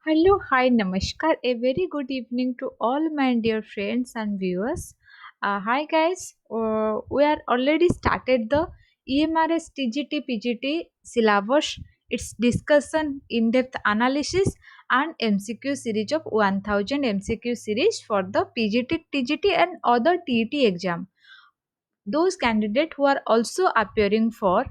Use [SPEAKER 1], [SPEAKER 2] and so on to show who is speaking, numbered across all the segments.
[SPEAKER 1] Hello, hi, namaskar. A very good evening to all my dear friends and viewers. Hi, guys. We are already started the EMRS TGT PGT syllabus. Its discussion, in-depth analysis, and MCQ series of 1000 MCQ series for the PGT, TGT, and other TET exam. Those candidates who are also appearing for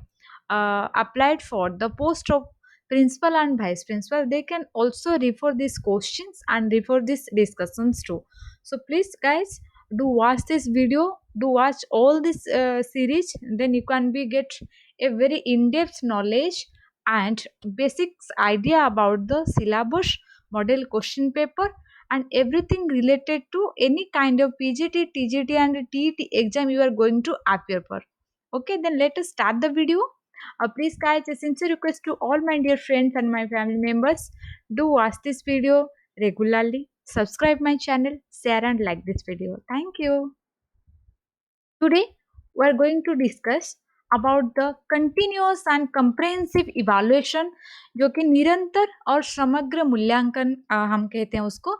[SPEAKER 1] applied for the post of principal and vice principal, they can also refer these questions and refer these discussions too. So please guys, do watch this video, do watch all this series, then you can be get a very in-depth knowledge and basics idea about the syllabus, model question paper, and everything related to any kind of PGT, TGT, and TET exam you are going to appear for. Okay, then let us start the video. Please, guys, a sincere request to all my dear friends and my family members, do watch this video regularly, subscribe my channel, share and like this video. Thank you. Today, we are going to discuss about the continuous and comprehensive evaluation, जो कि निरंतर और समग्र मूल्यांकन हम कहते हैं उसको.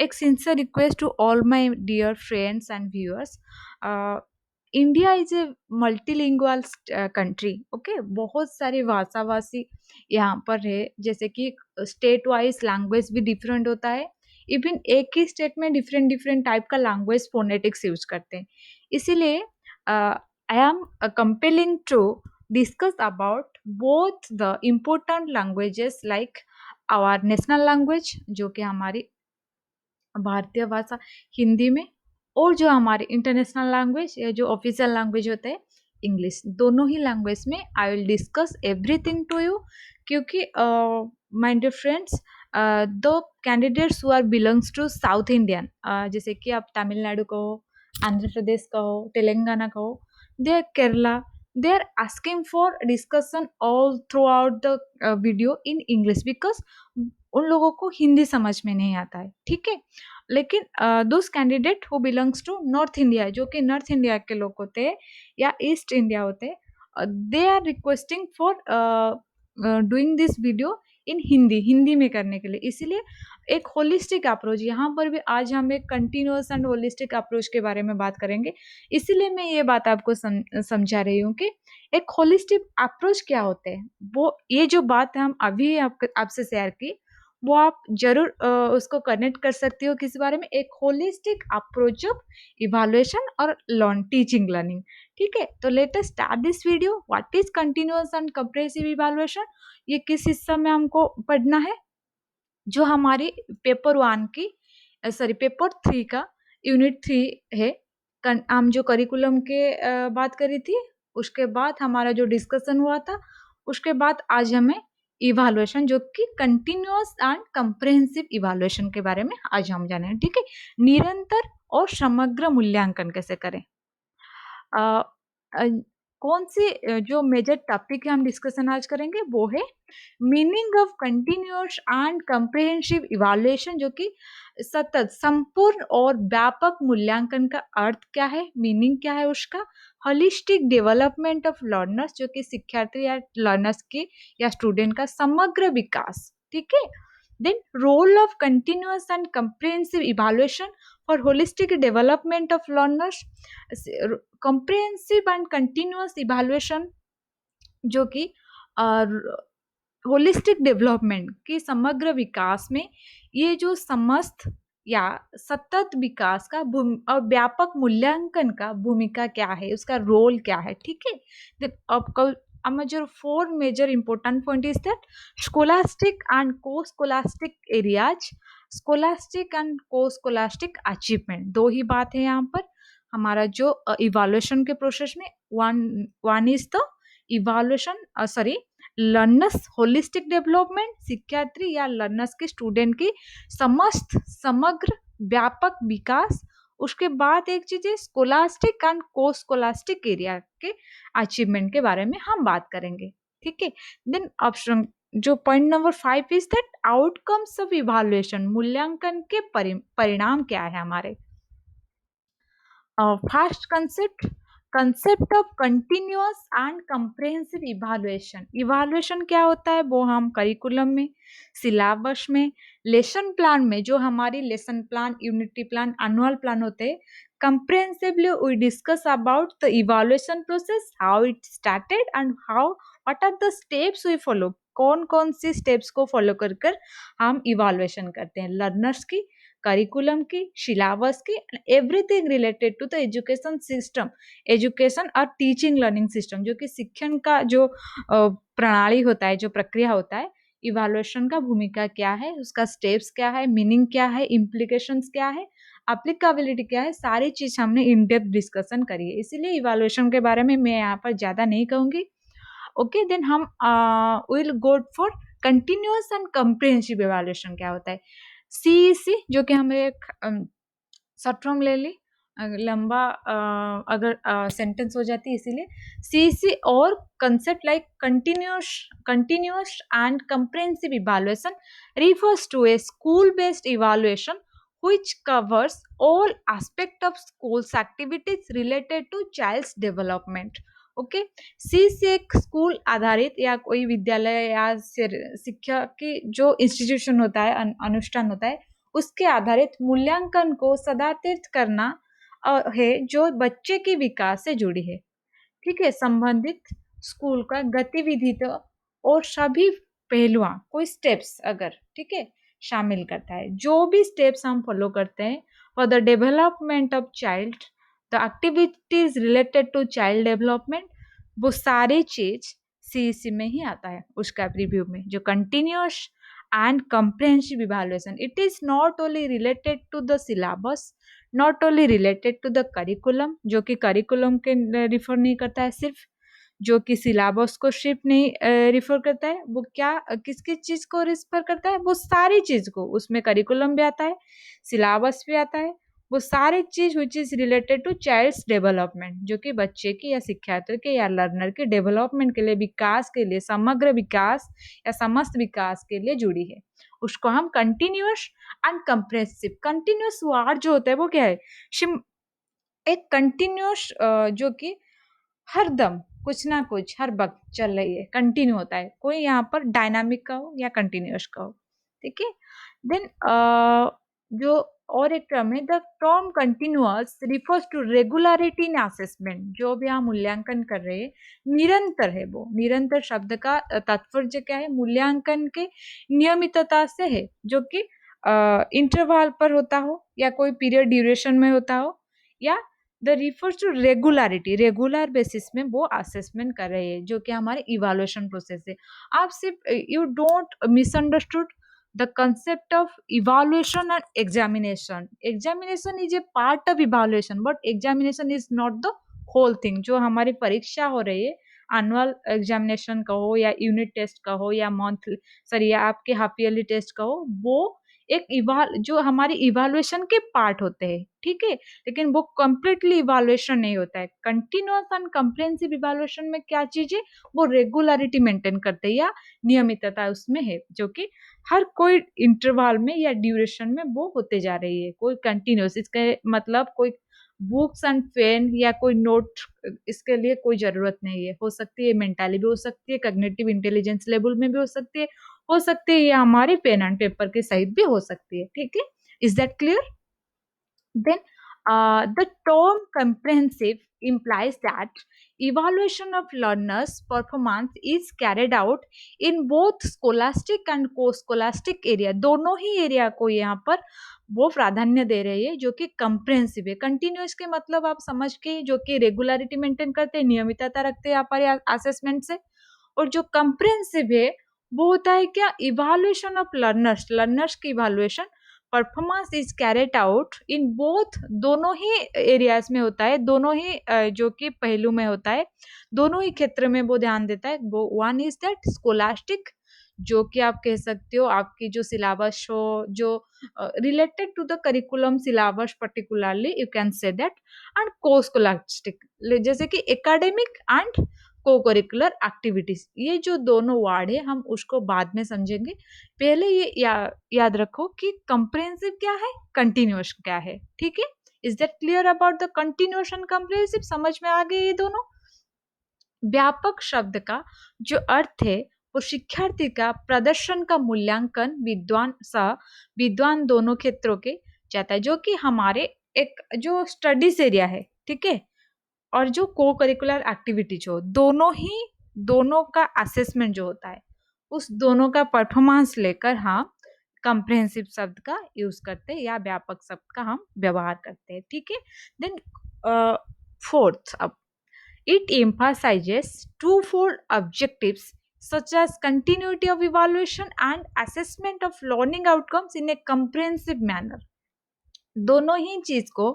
[SPEAKER 1] एक sincere request to all my dear friends and viewers. India is a multilingual country. Okay, बहुत सारी भाषाभाषी यहाँ पर है. जैसे कि स्टेट वाइज लैंग्वेज भी डिफरेंट होता है. इवन एक ही स्टेट में डिफरेंट डिफरेंट टाइप का लैंग्वेज फोनेटिक्स यूज करते हैं. इसीलिए I am compelling to discuss about both the important languages like our national language, जो कि हमारी भारतीय भाषा हिंदी में, और जो हमारे इंटरनेशनल लैंग्वेज या जो ऑफिशियल लैंग्वेज होता है इंग्लिश. दोनों ही लैंग्वेज में I will discuss everything to you. क्योंकि my dear friends, the candidates who are belongs to South Indian, जैसे कि आप तमिलनाडु कहो, आंध्र प्रदेश कहो, तेलंगाना कहो, they are Kerala, they are asking for discussion all throughout the video in English because उन लोगों को हिंदी समझ में नहीं आता है. ठीक है, लेकिन those candidate who belongs to north India, जो कि नॉर्थ इंडिया के लोग होते हैं या ईस्ट इंडिया होते हैं, they are requesting for doing this video in Hindi, Hindi में करने के लिए. इसीलिए एक होलिस्टिक अप्रोच, यहाँ पर भी आज हम एक कंटिन्यूअस एंड होलिस्टिक अप्रोच के बारे में बात करेंगे. इसीलिए मैं ये बात आपको समझा रही हूँ कि एक होलिस्टिक अप्रोच क्या होते हैं. वो ये जो बात हम अभी आपसे शेयर की, वो आप जरूर उसको कनेक्ट कर सकती हो किस बारे में, एक होलिस्टिक अप्रोच ऑफ इवैल्यूएशन और टीचिंग लर्निंग. ठीक है, तो let us start this video. What is continuous and compressive evaluation, ये किस हिस्सा में हमको पढ़ना है. जो हमारी पेपर 1 की, सॉरी पेपर 3 का यूनिट 3 है. हम जो करिकुलम के बात करी थी, उसके बाद हमारा जो डिस्कशन हुआ था, उसके बाद आज हमें इवैल्यूएशन, जो कि कंटिन्यूअस एंड कंप्रेहेंसिव इवैल्यूएशन के बारे में आज हम जानेंगे. ठीक है, निरंतर और समग्र मूल्यांकन कैसे करें. अ, अ, कौन सी जो मेजर टॉपिक हम डिस्कशन आज करेंगे वो है meaning of continuous and comprehensive evaluation, जो कि सतत, संपूर्ण और व्यापक मूल्यांकन का अर्थ क्या है, मीनिंग क्या है उसका. होलिस्टिक डेवलपमेंट ऑफ लर्नर्स, जो कि शिक्षार्थी या लर्नर्स के या स्टूडेंट का समग्र विकास. ठीक है, then role of continuous and comprehensive evaluation for holistic development of learners. comprehensive and continuous evaluation, जो कि होलिस्टिक डेवलपमेंट की समग्र विकास में ये जो समस्त या सतत विकास का और व्यापक मूल्यांकन का भूमिका क्या है, उसका रोल क्या है. ठीक है, then a major 4 major important point is that scholastic and co-scholastic areas, scholastic and co-scholastic achievement. दो ही बात है यहाँ पर. हमारा जो इवैल्यूएशन के प्रोसेस में one is the evaluation, sorry, learners holistic development, शिक्षार्थी या लर्नर्स के स्टूडेंट की समस्त समग्र व्यापक विकास. उसके बाद एक चीज है scholastic and co scholastic area के अचीवमेंट के बारे में हम बात करेंगे. ठीक है, देन ऑप्शन जो point number 5 is that outcomes of evaluation, मूल्यांकन के परिणाम क्या है हमारे. First concept, concept of continuous and comprehensive evaluation. Evaluation क्या होता है वो हम करिकुलम में, सिलेबस में, लेसन प्लान में, जो हमारी lesson plan, unity plan, annual plan होते हैं, comprehensively we discuss about the evaluation process, how it started and how what are the steps we follow, कौन कौन सी स्टेप्स को फॉलो कर कर हम इवैल्यूएशन करते हैं लर्नर्स की, करिकुलम की, सिलेबस की, everything related to the education system, education और टीचिंग लर्निंग सिस्टम, जो कि शिक्षण का जो प्रणाली होता है, जो प्रक्रिया होता है, इवैल्यूएशन का भूमिका क्या है, उसका स्टेप्स क्या है, मीनिंग क्या है, इम्प्लीकेशंस क्या है, एप्लीकेबिलिटी क्या है, सारी चीज हमने इन डेप्थ डिस्कशन करी है। इसीलिए इवैल्यूएशन के बारे में मैं यहाँ पर ज्यादा नहीं कहूंगी। ओके, देन हम will go for continuous and comprehensive evaluation. क्या होता है सीईसी, जो कि हमने एक शॉर्ट फॉर्म ले ली, लंबा अगर सेंटेंस हो जाती है, इसीलिए सीईसी और concept like continuous and comprehensive evaluation refers to a school based evaluation which covers all aspect of school's activities related to child's development। Okay, CEC एक स्कूल आधारित या कोई विद्यालय या शिक्षा की जो इंस्टीट्यूशन होता है, अनुष्ठान होता है, उसके आधारित मूल्यांकन को सदातीत करना है जो बच्चे के विकास से जुड़ी है। ठीक है, संबंधित स्कूल का गतिविधि तो और सभी पहलुआं, कोई स्टेप्स अगर ठीक है शामिल करता है, जो भी स्टेप्स हम फॉलो करते हैं for the development of child, the activities related to child development, वो सारी चीज सीईसी में ही आता है, उसका रिव्यू में। जो continuous and comprehensive evaluation, it is not only related to the syllabus, not only related to the curriculum, जो कि curriculum के रिफर नहीं करता है सिर्फ, जो कि सिलेबस को सिर्फ नहीं रिफर करता है, वो क्या किस किस चीज को रिफर करता है, वो सारी चीज को, उसमें करिकुलम भी आता है, सिलेबस भी आता है, वो सारी चीज which is related to child's development, जो कि बच्चे की या शिक्षार्थी के या लर्नर के डेवलपमेंट के लिए, विकास के लिए, समग्र विकास या समस्त विकास के लिए जुड़ी है, उसको हम continuous and compressive. Continuous word जो होता है वो क्या है, एक कंटिन्यूअस जो कि हरदम कुछ ना कुछ हर वक्त चल रही है, कंटिन्यू होता है, कोई यहाँ पर डायनामिक का हो या कंटिन्यूअस का हो। ठीक है, देन जो और एक टर्म है, the term continuous refers to regularity in assessment, जो भी हम मूल्यांकन कर रहे हैं निरंतर है, वो निरंतर शब्द का तात्पर्य क्या है, मूल्यांकन के नियमितता से है, जो कि इंटरवल पर होता हो या कोई पीरियड ड्यूरेशन में होता हो, या the refers to regularity, regular basis में वो असेसमेंट कर रहे हैं, जो कि हमारे इवैल्यूएशन प्रोसेस है। आप सिर्फ you don't misunderstood the concept of evaluation and examination. Examination is a part of evaluation, but examination is not the whole thing. जो हमारी परीक्षा हो रही है, एनुअल एग्जामिनेशन का हो या यूनिट टेस्ट का हो या मंथली, सॉरी, या आपके हाफ ईयरली टेस्ट का हो, वो एक जो हमारी इवैल्यूएशन के पार्ट होते हैं। ठीक है, लेकिन वो कंप्लीटली इवैल्यूएशन नहीं होता है। कंटिन्यूअस एंड कंप्रिहेंसिव इवैल्यूएशन में क्या चीज है, वो रेगुलरिटी मेंटेन करते हैं या नियमितता उसमें है, जो कि हर कोई इंटरवल में या ड्यूरेशन में वो होते जा रही है, कोई कंटिन्यूअस। इसके मतलब कोई बुक्स एंड पेन या कोई नोट इसके लिए कोई जरूरत नहीं है, हो सकती है मेंटली भी हो सकती है, कॉग्निटिव इंटेलिजेंस लेवल में भी हो सकती है ये हमारे पेन एंड पेपर के सहित भी हो सकती है। ठीक है, is that clear? Then, the term comprehensive implies that evaluation of learners' performance is carried out in both scholastic and co-scholastic area। दोनों ही एरिया को यहाँ पर वो प्राधान्य दे रही है, जो कि कंप्रेहेंसिव है। कंटिन्यूस के मतलब आप समझ के, जो कि रेगुलरिटी मेंटेन करते हैं, नियमितता रखते हैं यहाँ पर असेसमेंट से। और जो कंप्रेहेंसिव है वो होता है क्या, इवैल्यूएशन ऑफ लर्नर्स, लर्नर्स की evaluation performance is carat out in both, दोनों ही एरियाज में होता है, दोनों ही जो कि पहलू में होता है, दोनों ही क्षेत्र में वो ध्यान देता है। वो वन इज दैट स्कोलास्टिक, जो कि आप कह सकते हो आपकी जो सिलेबस हो, जो related to the curriculum syllabus particularly, you can say that. And co scholastic, जैसे कि academic and co curricular activities, ये जो दोनों वर्ड है हम उसको बाद में समझेंगे। पहले ये याद रखो कि कंप्रेहेंसिव क्या है, कंटिन्यूअस क्या है। ठीक है, is that clear about the continuation comprehensive? समझ में आ गए ये दोनों? व्यापक शब्द का जो अर्थ है वो शिक्षार्थी का प्रदर्शन का मूल्यांकन विद्वान दोनों क्षेत्रों के जाता है, जो कि हमारे एक जो स्टडीज एरिया है, ठीक है, और जो को करिकुलर एक्टिविटीज हो, दोनों का असेसमेंट जो होता है, उस दोनों का परफॉर्मेंस लेकर हम कंप्रहेंसिव शब्द का यूज करते हैं या व्यापक शब्द का हम व्यवहार करते हैं, ठीक है। देन फोर्थ, अब it emphasizes twofold objectives such as continuity of evaluation and assessment of learning outcomes in a comprehensive manner. दोनों ही चीज को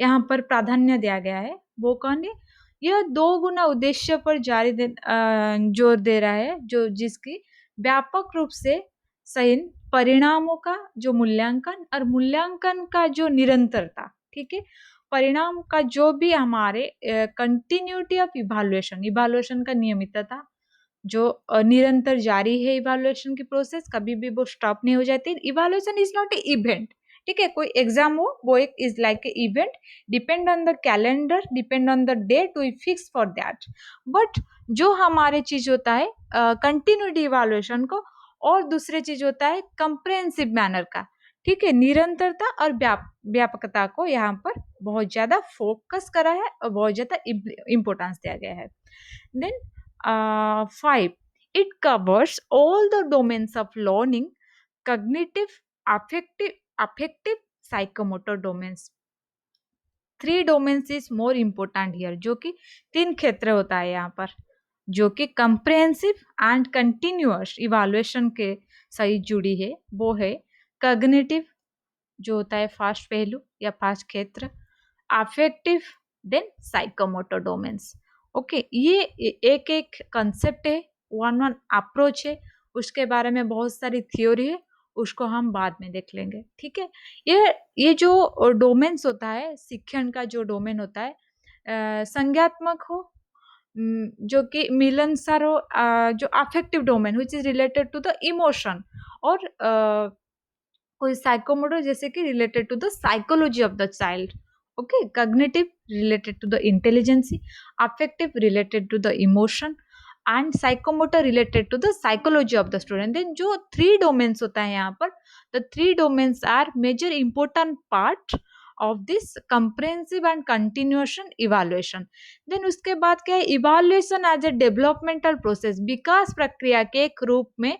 [SPEAKER 1] यहाँ पर प्राधान्य दिया गया है। वो कौन है? यह दो गुना उद्देश्य पर जोर दे रहा है, जो जिसकी व्यापक रूप से सही परिणामों का जो मूल्यांकन और मूल्यांकन का जो निरंतरता, ठीक है, परिणाम का जो भी हमारे कंटिन्यूटी ऑफ इवाल्युएशन का नियमितता जो निरंतर जारी है, इवाल्युएशन की प्रोसेस कभी भी वो स्टॉप नहीं हो जाती। Evaluation is not a event, ठीक है, कोई एग्जाम हो वो एक is like a event, depend on the calendar, depend on the date we fix for that. But जो हमारे चीज होता है कंटिन्यूटी इवाल्युएशन को, और दूसरे चीज होता है कंप्रेहेंसिव मैनर का, ठीक है, निरंतरता और व्यापकता को यहाँ पर बहुत ज्यादा फोकस करा है और बहुत ज्यादा इम्पोर्टेंस दिया गया है। Then 5, it covers all the domains of learning: cognitive, affective, psychomotor domains. 3 domains is more important here, जो कि 3 क्षेत्र होता है यहाँ पर, जो कि कंप्रेहेंसिव एंड कंटिन्यूअस इवाल्युएशन के सही जुड़ी है। वो है कॉग्निटिव, जो होता है फास्ट पहलू या फास्ट क्षेत्र, affective, then psychomotor domains. Okay, ये एक एक कंसेप्ट है, वन अप्रोच है, उसके बारे में बहुत सारी थ्योरी है, उसको हम बाद में देख लेंगे, ठीक है। ये जो डोमेन्स होता है, शिक्षण का जो डोमेन होता है, संज्ञात्मक हो, जो कि मिलनसार हो, जो affective domain which is related to the emotion, और कोई साइकोमोटर जैसे कि related to the psychology of the child. Okay, cognitive related to the intelligency, affective related to the emotion, and psychomotor related to the psychology of the student. Then जो 3 domains होता है यहाँ पर, the 3 domains are major important part of this comprehensive and continuation evaluation. Then उसके बाद क्या है, evaluation as a developmental process, विकास प्रक्रिया के एक रूप में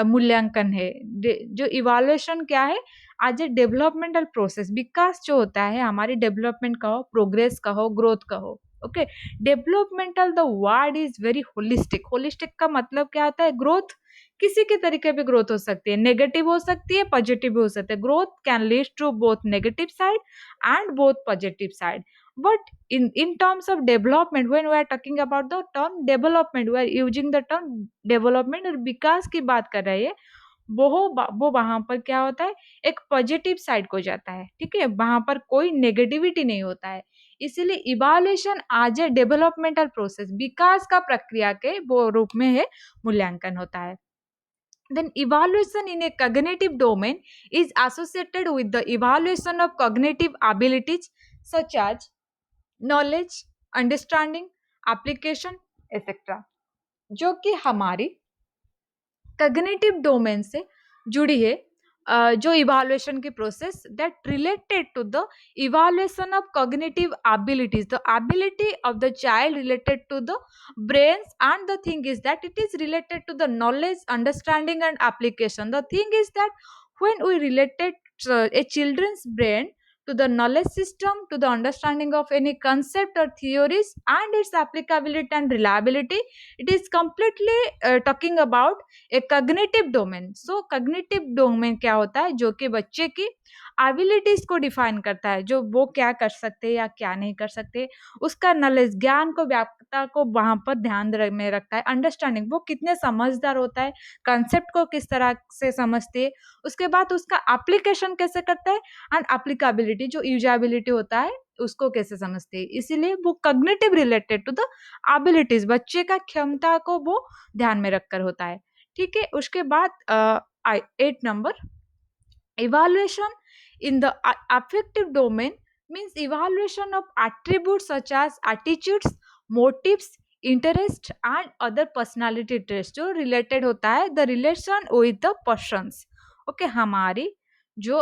[SPEAKER 1] मूल्यांकन है। जो इवाल्युएशन क्या है, एज ए डेवलपमेंटल प्रोसेस, विकास जो होता है हमारी डेवलपमेंट का हो, प्रोग्रेस का हो, ग्रोथ का हो। Okay, developmental the word is very holistic. Holistic का मतलब क्या होता है, ग्रोथ किसी के तरीके पे ग्रोथ हो सकती है, नेगेटिव हो सकती है, पॉजिटिव भी हो सकती है। Growth can lead to both negative side and both positive side, but in terms of development, when we are talking about the term development, we are using the term development, और विकास की बात कर रहे हैं, वो वहां पर क्या होता है, एक पॉजिटिव साइड को जाता है, ठीक है, वहां पर कोई नेगेटिविटी नहीं होता है। इसीलिए इवाल्युएशन आज ए डेवलपमेंटल प्रोसेस, विकास का प्रक्रिया के वो रूप में है, मूल्यांकन होता है। Then evaluation in a cognitive domain is associated with the evaluation of cognitive abilities such as knowledge, understanding, application, etc. जो कि हमारी कॉग्निटिव डोमेन से जुड़ी है, जो इवाल्युएशन की process that related to the evaluation of cognitive abilities, the ability of the child related to the brains, and the thing is that it is related to the knowledge, understanding and application. The thing is that when we related a children's brain to the knowledge system, to the understanding of any concept or theories and its applicability and reliability, it is completely talking about एक cognitive domain. सो cognitive domain क्या होता है, जो कि बच्चे की abilities को define करता है, जो वो क्या कर सकते हैं या क्या नहीं कर सकते, उसका नॉलेज, ज्ञान को, व्यापकता को वहां पर ध्यान में रखता है, अंडरस्टैंडिंग, वो कितने समझदार होता है, कंसेप्ट को किस तरह से समझते है, उसके बाद उसका एप्लीकेशन कैसे करता है, एंड एप्लीकेबिलिटी, जो यूजेबिलिटी होता है उसको कैसे समझते हैं। इसीलिए वो cognitive related to the abilities, बच्चे का क्षमता को वो ध्यान में रखकर होता है, ठीक है। उसके बाद 8 number, evaluation in the affective domain means evaluation of attributes such as attitudes, motives, interest and other personality traits जो related होता है the relation with the persons. Okay हमारी जो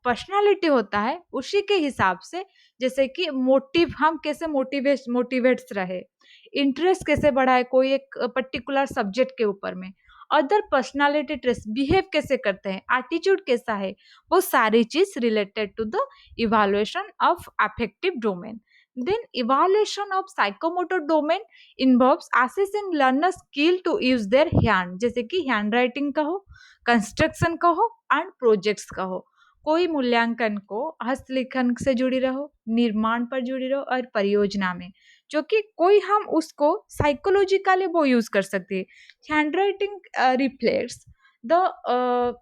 [SPEAKER 1] पर्सनालिटी होता है उसी के हिसाब से, जैसे कि मोटिव हम कैसे मोटिवेट्स रहे, इंटरेस्ट कैसे बढ़ाए कोई एक पर्टिकुलर सब्जेक्ट के ऊपर में, अदर पर्सनालिटी ट्रेस बिहेव कैसे करते हैं, एटीट्यूड कैसा है, वो सारी चीज related to the evaluation of affective domain. Then evaluation of psychomotor domain involves assessing learner skill to use their hand, जैसे कि हैंड राइटिंग का हो, कंस्ट्रक्शन का हो एंड प्रोजेक्ट्स का हो. कोई मूल्यांकन को हस्तलेखन से जुड़ी रहो, निर्माण पर जुड़ी रहो और परियोजना में, जो कि कोई हम उसको साइकोलॉजिकली वो यूज कर सकते हैं. Hand writing reflects the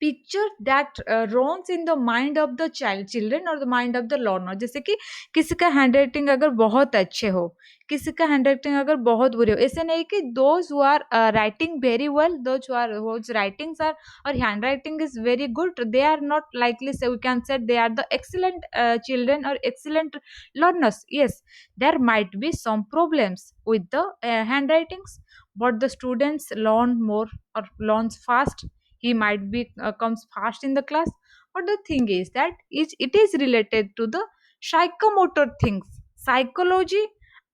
[SPEAKER 1] picture that runs in the mind of the child children और the mind of the learner. जैसे कि किसी का हैंड राइटिंग अगर बहुत अच्छे हो, किसी का हैंड राइटिंग अगर बहुत बुरे हो, ऐसे नहीं कि those who are writing very well, those who are whose writings are or handwriting is very good, they are not likely say we can say they are the excellent children or excellent learners. Yes, there might be some problems with the handwritings, but the students learn more or learns fast. He might be comes fast in the class, but the thing is that it is related to the psychomotor things, psychology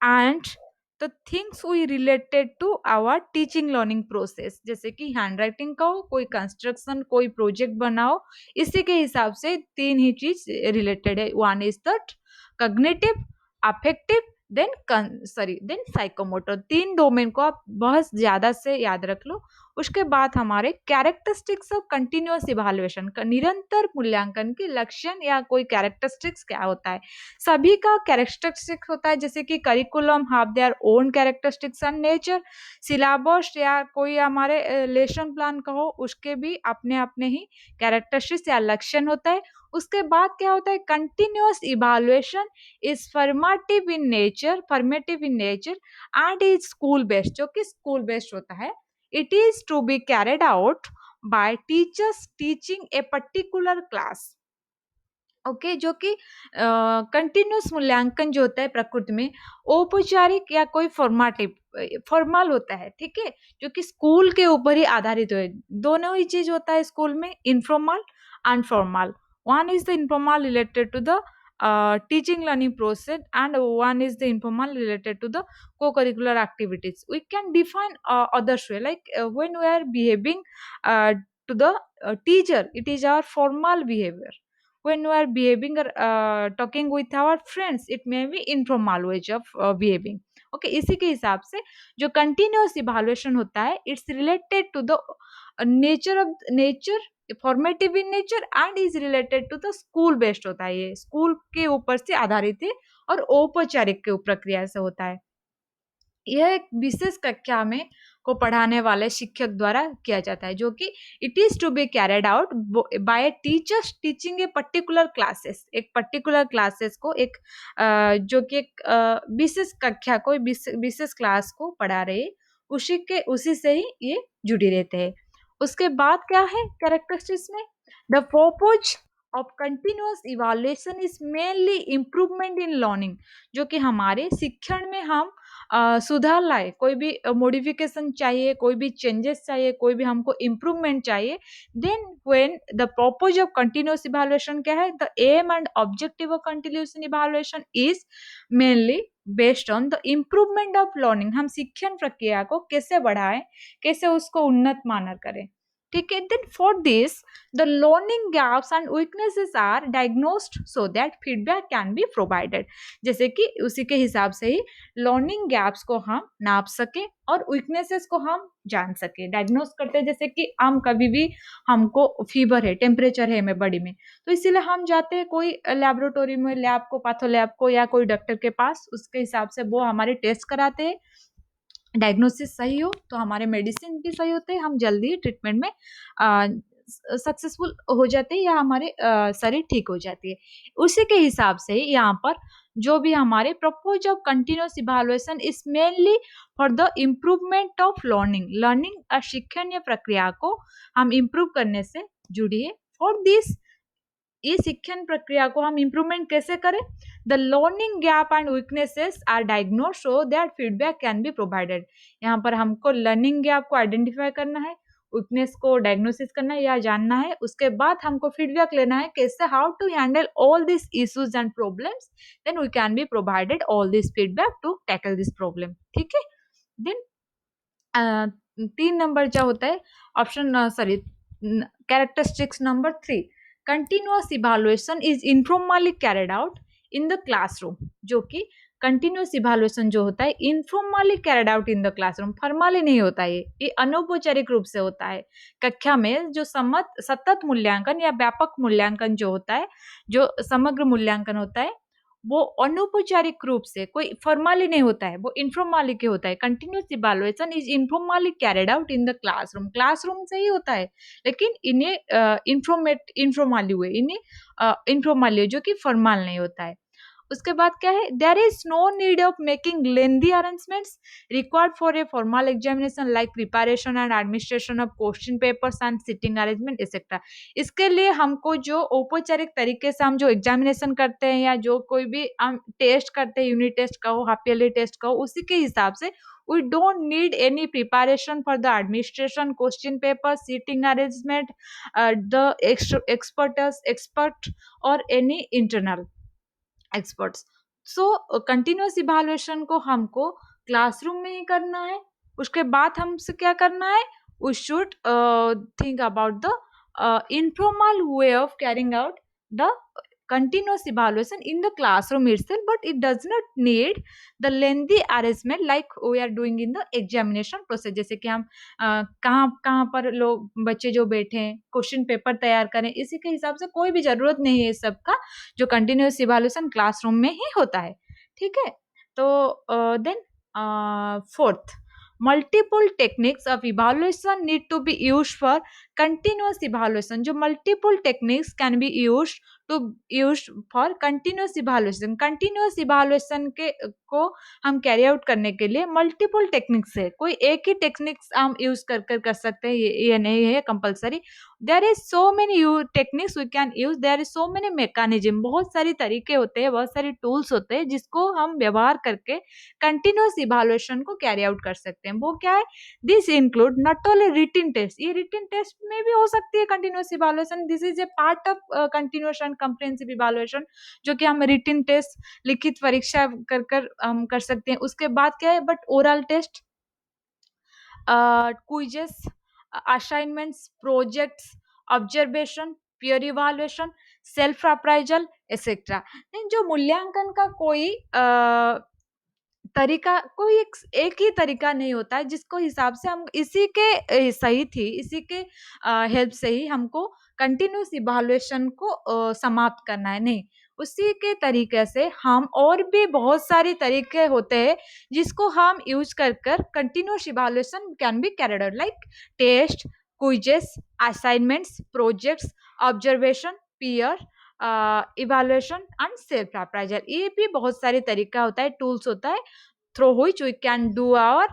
[SPEAKER 1] and the things we related to our teaching learning process. जैसे कि hand writing का हो, कोई construction कोई project बनाओ, इसी के हिसाब से तीन ही चीज रिलेटेड है. One is that cognitive, affective, then psychomotor. तीन डोमेन को आप बहुत ज्यादा से याद रख लो. उसके बाद हमारे कैरेक्टरिस्टिक्स ऑफ कंटिन्यूअस इवैल्यूएशन का निरंतर मूल्यांकन के लक्षण या कोई कैरेक्टरिस्टिक्स क्या होता है. सभी का कैरेक्टरिस्टिक्स होता है, जैसे कि curriculum have their own characteristics and nature, syllabus या कोई हमारे लेसन प्लान का हो उसके भी अपने अपने ही कैरेक्टरिस्टिक्स या लक्षण होता है. उसके बाद क्या होता है, continuous evaluation is formative in nature and is school based, जो कि स्कूल बेस्ड होता है. It is to be carried out by teachers teaching a particular class. Okay जो कि कंटिन्यूस मूल्यांकन जो होता है प्रकृति में औपचारिक या कोई फॉर्माटिव फॉर्मल होता है, ठीक है, जो कि स्कूल के ऊपर ही आधारित है. दोनों ही चीज होता है स्कूल में, informal and formal. One is the informal related to the teaching learning process and one is the informal related to the co-curricular activities. We can define others way like when we are behaving to the teacher, it is our formal behavior. When we are behaving or talking with our friends, it may be informal way of behaving. Okay इसी के हिसाब से जो continuous evaluation होता है it's related to the nature formative in nature and is related to the school based होता है. ये स्कूल के ऊपर से आधारित है और औपचारिक के प्रक्रिया से होता है. यह एक विशेष कक्षा में को पढ़ाने वाले शिक्षक द्वारा किया जाता है, जो कि it is to be carried out by teachers teaching a particular classes. एक पर्टिकुलर क्लासेस को एक जो कि एक विशेष कक्षा को विशेष क्लास को पढ़ा रहे, उसी से ही ये जुड़ी रहते हैं. उसके बाद क्या है कैरेक्टरिस्टिक्स में, the purpose of continuous evaluation is mainly improvement in learning, जो कि हमारे शिक्षण में हम सुधार लाए, कोई भी मॉडिफिकेशन चाहिए, कोई भी चेंजेस चाहिए, कोई भी हमको इम्प्रूवमेंट चाहिए. Then when the purpose of continuous evaluation क्या है, the aim and objective of continuous evaluation is mainly based on the improvement of learning. हम शिक्षण प्रक्रिया को कैसे बढ़ाएं, कैसे उसको उन्नत मानर करें, ठीक है. Then for this the learning gaps and weaknesses are diagnosed so that feedback can be provided. जैसे कि उसी के हिसाब से ही लर्निंग गैप्स को हम नाप सके और वीकनेसेस को हम जान सके, डायग्नोस करते हैं. जैसे कि हम कभी भी हमको फीवर है, टेम्परेचर है हमें बॉडी में, तो इसीलिए हम जाते हैं कोई लेबोरेटरी में, लैब को, पाथो लैब को या कोई डॉक्टर के पास, उसके हिसाब से वो हमारे टेस्ट कराते हैं. डायग्नोसिस सही हो तो हमारे मेडिसिन भी सही होते हैं, हम जल्दी ट्रीटमेंट में सक्सेसफुल हो जाते हैं या हमारे शरीर ठीक हो जाती है. उसी के हिसाब से यहाँ पर जो भी हमारे purpose of continuous evaluation is mainly for the improvement of learning शिक्षण प्रक्रिया को हम इम्प्रूव करने से जुड़ी है. फॉर दिस ये शिक्षण प्रक्रिया को हम इम्प्रूवमेंट कैसे करें? The learning gap and weaknesses are diagnose so that feedback can be provided. यहाँ पर हमको लर्निंग गैप को आइडेंटिफाई करना है, वीकनेस को डायग्नोसिस करना है या जानना है, उसके बाद हमको फीडबैक लेना है कैसे, how to handle all this issues and problems, then we can be provided all this feedback to tackle this problem. ठीक है। देन 3 नंबर क्या होता है, option sorry, characteristics number 3, continuous evaluation is informally carried out in the classroom. जो कि continuous evaluation जो होता है informally carried out in the classroom, formally नहीं होता है, ये अनौपचारिक रूप से होता है। कक्षा में जो सतत मूल्यांकन या व्यापक मूल्यांकन जो होता है, जो समग्र मूल्यांकन होता है, वो अनौपचारिक रूप से कोई फॉर्मली नहीं होता है, वो इनफॉर्मली के होता है। Continuous evaluation is informally carried out in the classroom, classroom से ही होता है, लेकिन इन्हें इनफॉर्मली हुए, इन्हें इनफॉर्मली जो कि फॉर्मल नहीं होता है। उसके बाद क्या है, there is no need of making lengthy arrangements required for a formal examination like preparation and administration of question papers and sitting arrangement etcetera. इसके लिए हमको जो औपचारिक तरीके से हम जो एग्जामिनेशन करते हैं या जो कोई भी हम टेस्ट करते हैं, यूनिट टेस्ट का हो, हाफ ईयरली टेस्ट का हो, उसी के हिसाब से we don't need any preparation for the administration, question paper, seating arrangement, the expert or any internal experts. So continuous evaluation को हमको क्लासरूम में ही करना है। उसके बाद हमसे क्या करना है, we should think about the informal way of carrying out the continuous evaluation in the classroom itself, but it does not need the lengthy arrangement like we are doing in the examination process। जैसे कि हम कहाँ कहाँ पर लोग बच्चे जो बैठे हैं, क्वेश्चन पेपर तैयार करें, इसी के हिसाब से कोई भी जरूरत नहीं है इस सब का, जो कंटिन्यूअस इवैल्यूएशन क्लासरूम में ही होता है। ठीक है। तो then fourth, multiple techniques of evaluation need to be used for continuous evaluation. जो multiple techniques can be to use for continuous evaluation, continuous evaluation के को हम कैरी आउट करने के लिए मल्टीपल टेक्निक्स है, कोई एक ही टेक्निक्स हम यूज कर सकते हैं, ये नहीं है compulsory. There is so many techniques we can use, there is so many mechanism, बहुत सारी तरीके होते हैं, बहुत सारी टूल्स होते हैं जिसको हम व्यवहार करके कंटिन्यूअस इवैल्यूएशन को कैरी आउट कर सकते हैं। वो क्या है, this include not only written test, ये रिटन टेस्ट में भी हो सकती है continuous evaluation, this is a part of continuous and comprehensive evaluation, जो कि हम रिटन टेस्ट लिखित परीक्षा कर हम कर सकते हैं। उसके बाद क्या है, but oral test, quizzes, assignments, projects, observation, peer evaluation, self appraisal etcetera. जो मूल्यांकन का कोई तरीका, कोई एक ही तरीका नहीं होता है जिसको हिसाब से हम इसी के सही थी, इसी के हेल्प से ही हमको कंटिन्यूस इवैल्यूएशन को समाप्त करना है, नहीं, उसी के तरीके से हम और भी बहुत सारे तरीके होते हैं जिसको हम यूज कर continuous evaluation can be carried out like test, quizzes, assignments, projects, observation, peer evaluation and self appraisal. ये भी बहुत सारे तरीका होता है, टूल्स होता है, through which we can do our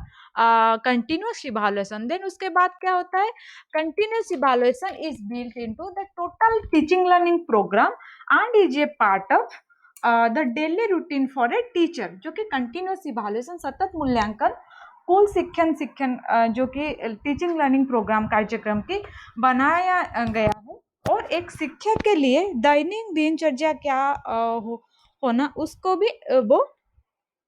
[SPEAKER 1] continuous evaluation. Then उसके बाद क्या होता है, continuous evaluation is built into the total teaching learning programme and is a part of the daily routine for a teacher. जो कि continuous evaluation, सतत मूल्यांकन कुल शिक्षण जो कि टीचिंग लर्निंग प्रोग्राम कार्यक्रम की बनाया गया है, और एक शिक्षक के लिए दैनिक दिनचर्या क्या होना, उसको भी वो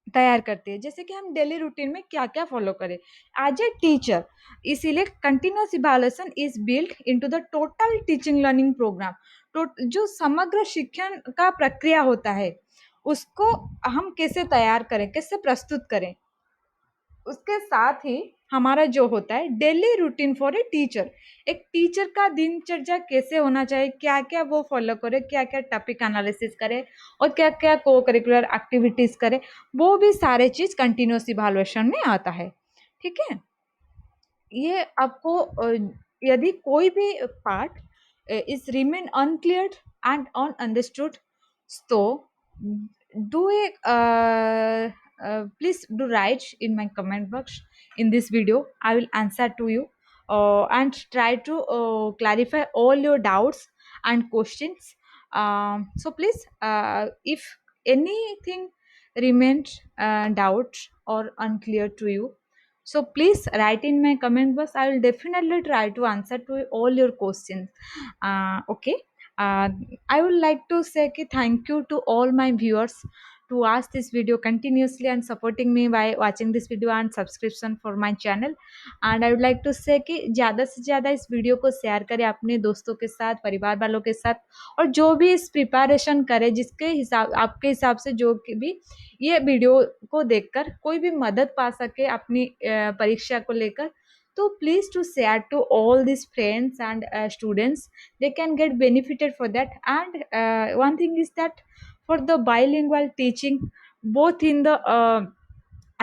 [SPEAKER 1] तैयार करती है। जैसे कि हम डेली रूटीन में क्या क्या फॉलो करें एज ए टीचर, इसीलिए continuous evaluation is built into the total teaching learning programme. तो जो समग्र शिक्षण का प्रक्रिया होता है, उसको हम कैसे तैयार करें, कैसे प्रस्तुत करें, उसके साथ ही हमारा जो होता है daily routine for a teacher, एक टीचर का दिनचर्या कैसे होना चाहिए, क्या क्या वो फॉलो करे, क्या क्या टॉपिक एनालिसिस करे और क्या क्या को करिकुलर एक्टिविटीज करे, वो भी सारे चीज कंटिन्यूअस इवैल्यूएशन में आता है। ठीक है। ये आपको यदि कोई भी part is remain unclear and ununderstood, तो do a please do write in my comment box in this video, I will answer to you and try to clarify all your doubts and questions So please, if anything remains doubt or unclear to you, so please write in my comment box. I will definitely try to answer to all your questions. Okay. uh, I would like to say thank you to all my viewers to watch this video continuously and supporting me by watching this video and subscription for my channel. And I would like to say कि ज़्यादा से ज़्यादा इस video को share करें अपने दोस्तों के साथ, परिवार वालों के साथ, और जो भी इस प्रिपरेशन करे, जिसके हिसाब आपके हिसाब से जो कि भी ये वीडियो को देखकर कोई भी मदद पा सके अपनी परीक्षा को लेकर, तो please to share to all this friends and students. They can get benefited for that. And one thing is that for the bilingual teaching, both in the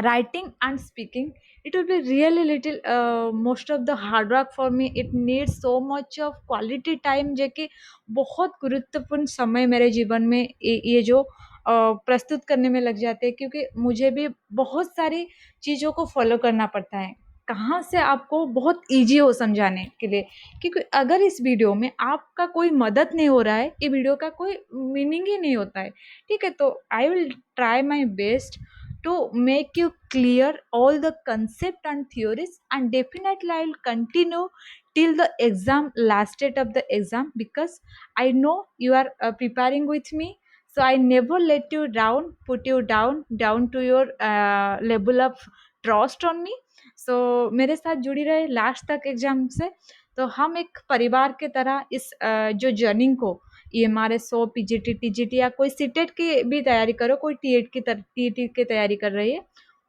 [SPEAKER 1] writing and speaking, it will be really little most of the hard work for me. It needs so much of quality time, जो कि बहुत गुरुत्वपूर्ण समय मेरे जीवन में ये जो प्रस्तुत करने में लग जाते हैं, क्योंकि मुझे भी बहुत सारी चीज़ों को फॉलो करना पड़ता है कहाँ से आपको बहुत इजी हो समझाने के लिए। क्योंकि अगर इस वीडियो में आपका कोई मदद नहीं हो रहा है, ये वीडियो का कोई मीनिंग ही नहीं होता है। ठीक है, तो I will try my best to make you clear all the concept and theories, and definitely I will continue till the exam, last date of the exam, because I know you are preparing with me. So I never let you down, put you down to your level of trust on me. So मेरे साथ जुड़ी रहे last तक exam से, तो हम एक परिवार के तरह इस जो जर्निंग को, EMRS हो, PGT, TGT, या कोई सीटेट की भी तैयारी करो, कोई TET की तैयारी कर रही है,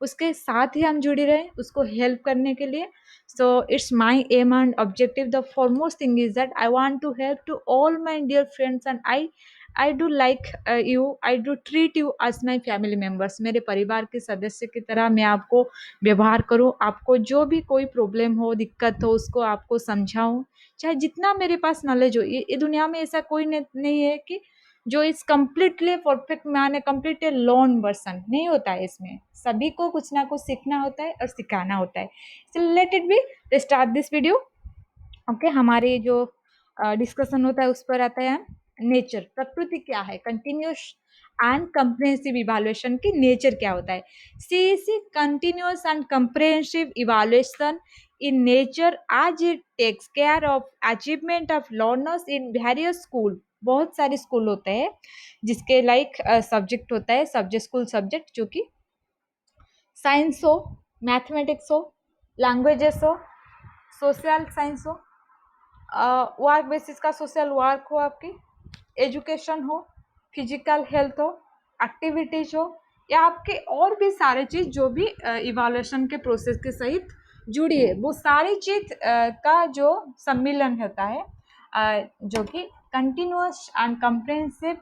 [SPEAKER 1] उसके साथ ही हम जुड़े रहे उसको हेल्प करने के लिए। So it's my aim and objective, the foremost thing is that I want to help to all my dear friends, and I do like you, I do treat you as my family members. मेरे परिवार के सदस्य की तरह मैं आपको व्यवहार करूँ, आपको जो भी कोई प्रॉब्लम हो, दिक्कत हो, उसको आपको समझाऊँ, चाहे जितना मेरे पास नॉलेज हो। ये दुनिया में ऐसा कोई नहीं है कि जो इस completely perfect man, completely learn person नहीं होता है। इसमें सभी को कुछ ना कुछ सीखना होता है और सिखाना होता है। So let it be, start this video. Okay, हमारी जो डिस्कशन होता है उस पर आता है। नेचर, प्रकृति क्या है, कंटिन्यूस एंड कंप्रेहेंसिव इवैल्यूएशन की नेचर क्या होता है। CEC continuous and comprehensive evaluation in nature as it takes care of achievement of learners in various school. बहुत सारे स्कूल होते हैं जिसके लाइक सब्जेक्ट होता है, सब्जेक्ट स्कूल सब्जेक्ट, जो कि साइंस हो, मैथमेटिक्स हो, लैंग्वेजेस हो, सोशल साइंस हो, वर्क बेसिस का सोशल वर्क हो, आपकी एजुकेशन हो, फिजिकल हेल्थ हो, एक्टिविटीज हो, या आपके और भी सारे चीज़ जो भी इवैल्यूएशन के प्रोसेस के सहित जुड़ी है, वो सारी चीज का जो सम्मिलन होता है, जो कि continuous and comprehensive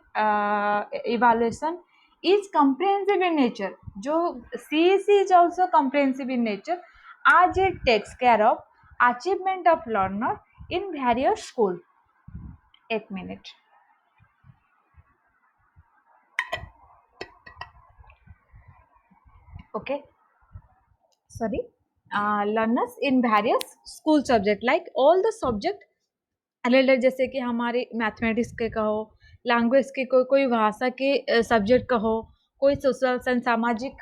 [SPEAKER 1] evaluation is comprehensive in nature। जो CEC is also comprehensive in nature as it takes care of achievement of learner in various school। एक minute, okay, sorry. learners in various school subject, like all the subject related, जैसे कि हमारे mathematics के कहो, language के कोई भाषा के सब्जेक्ट कहो, कोई सोशल साइंस सामाजिक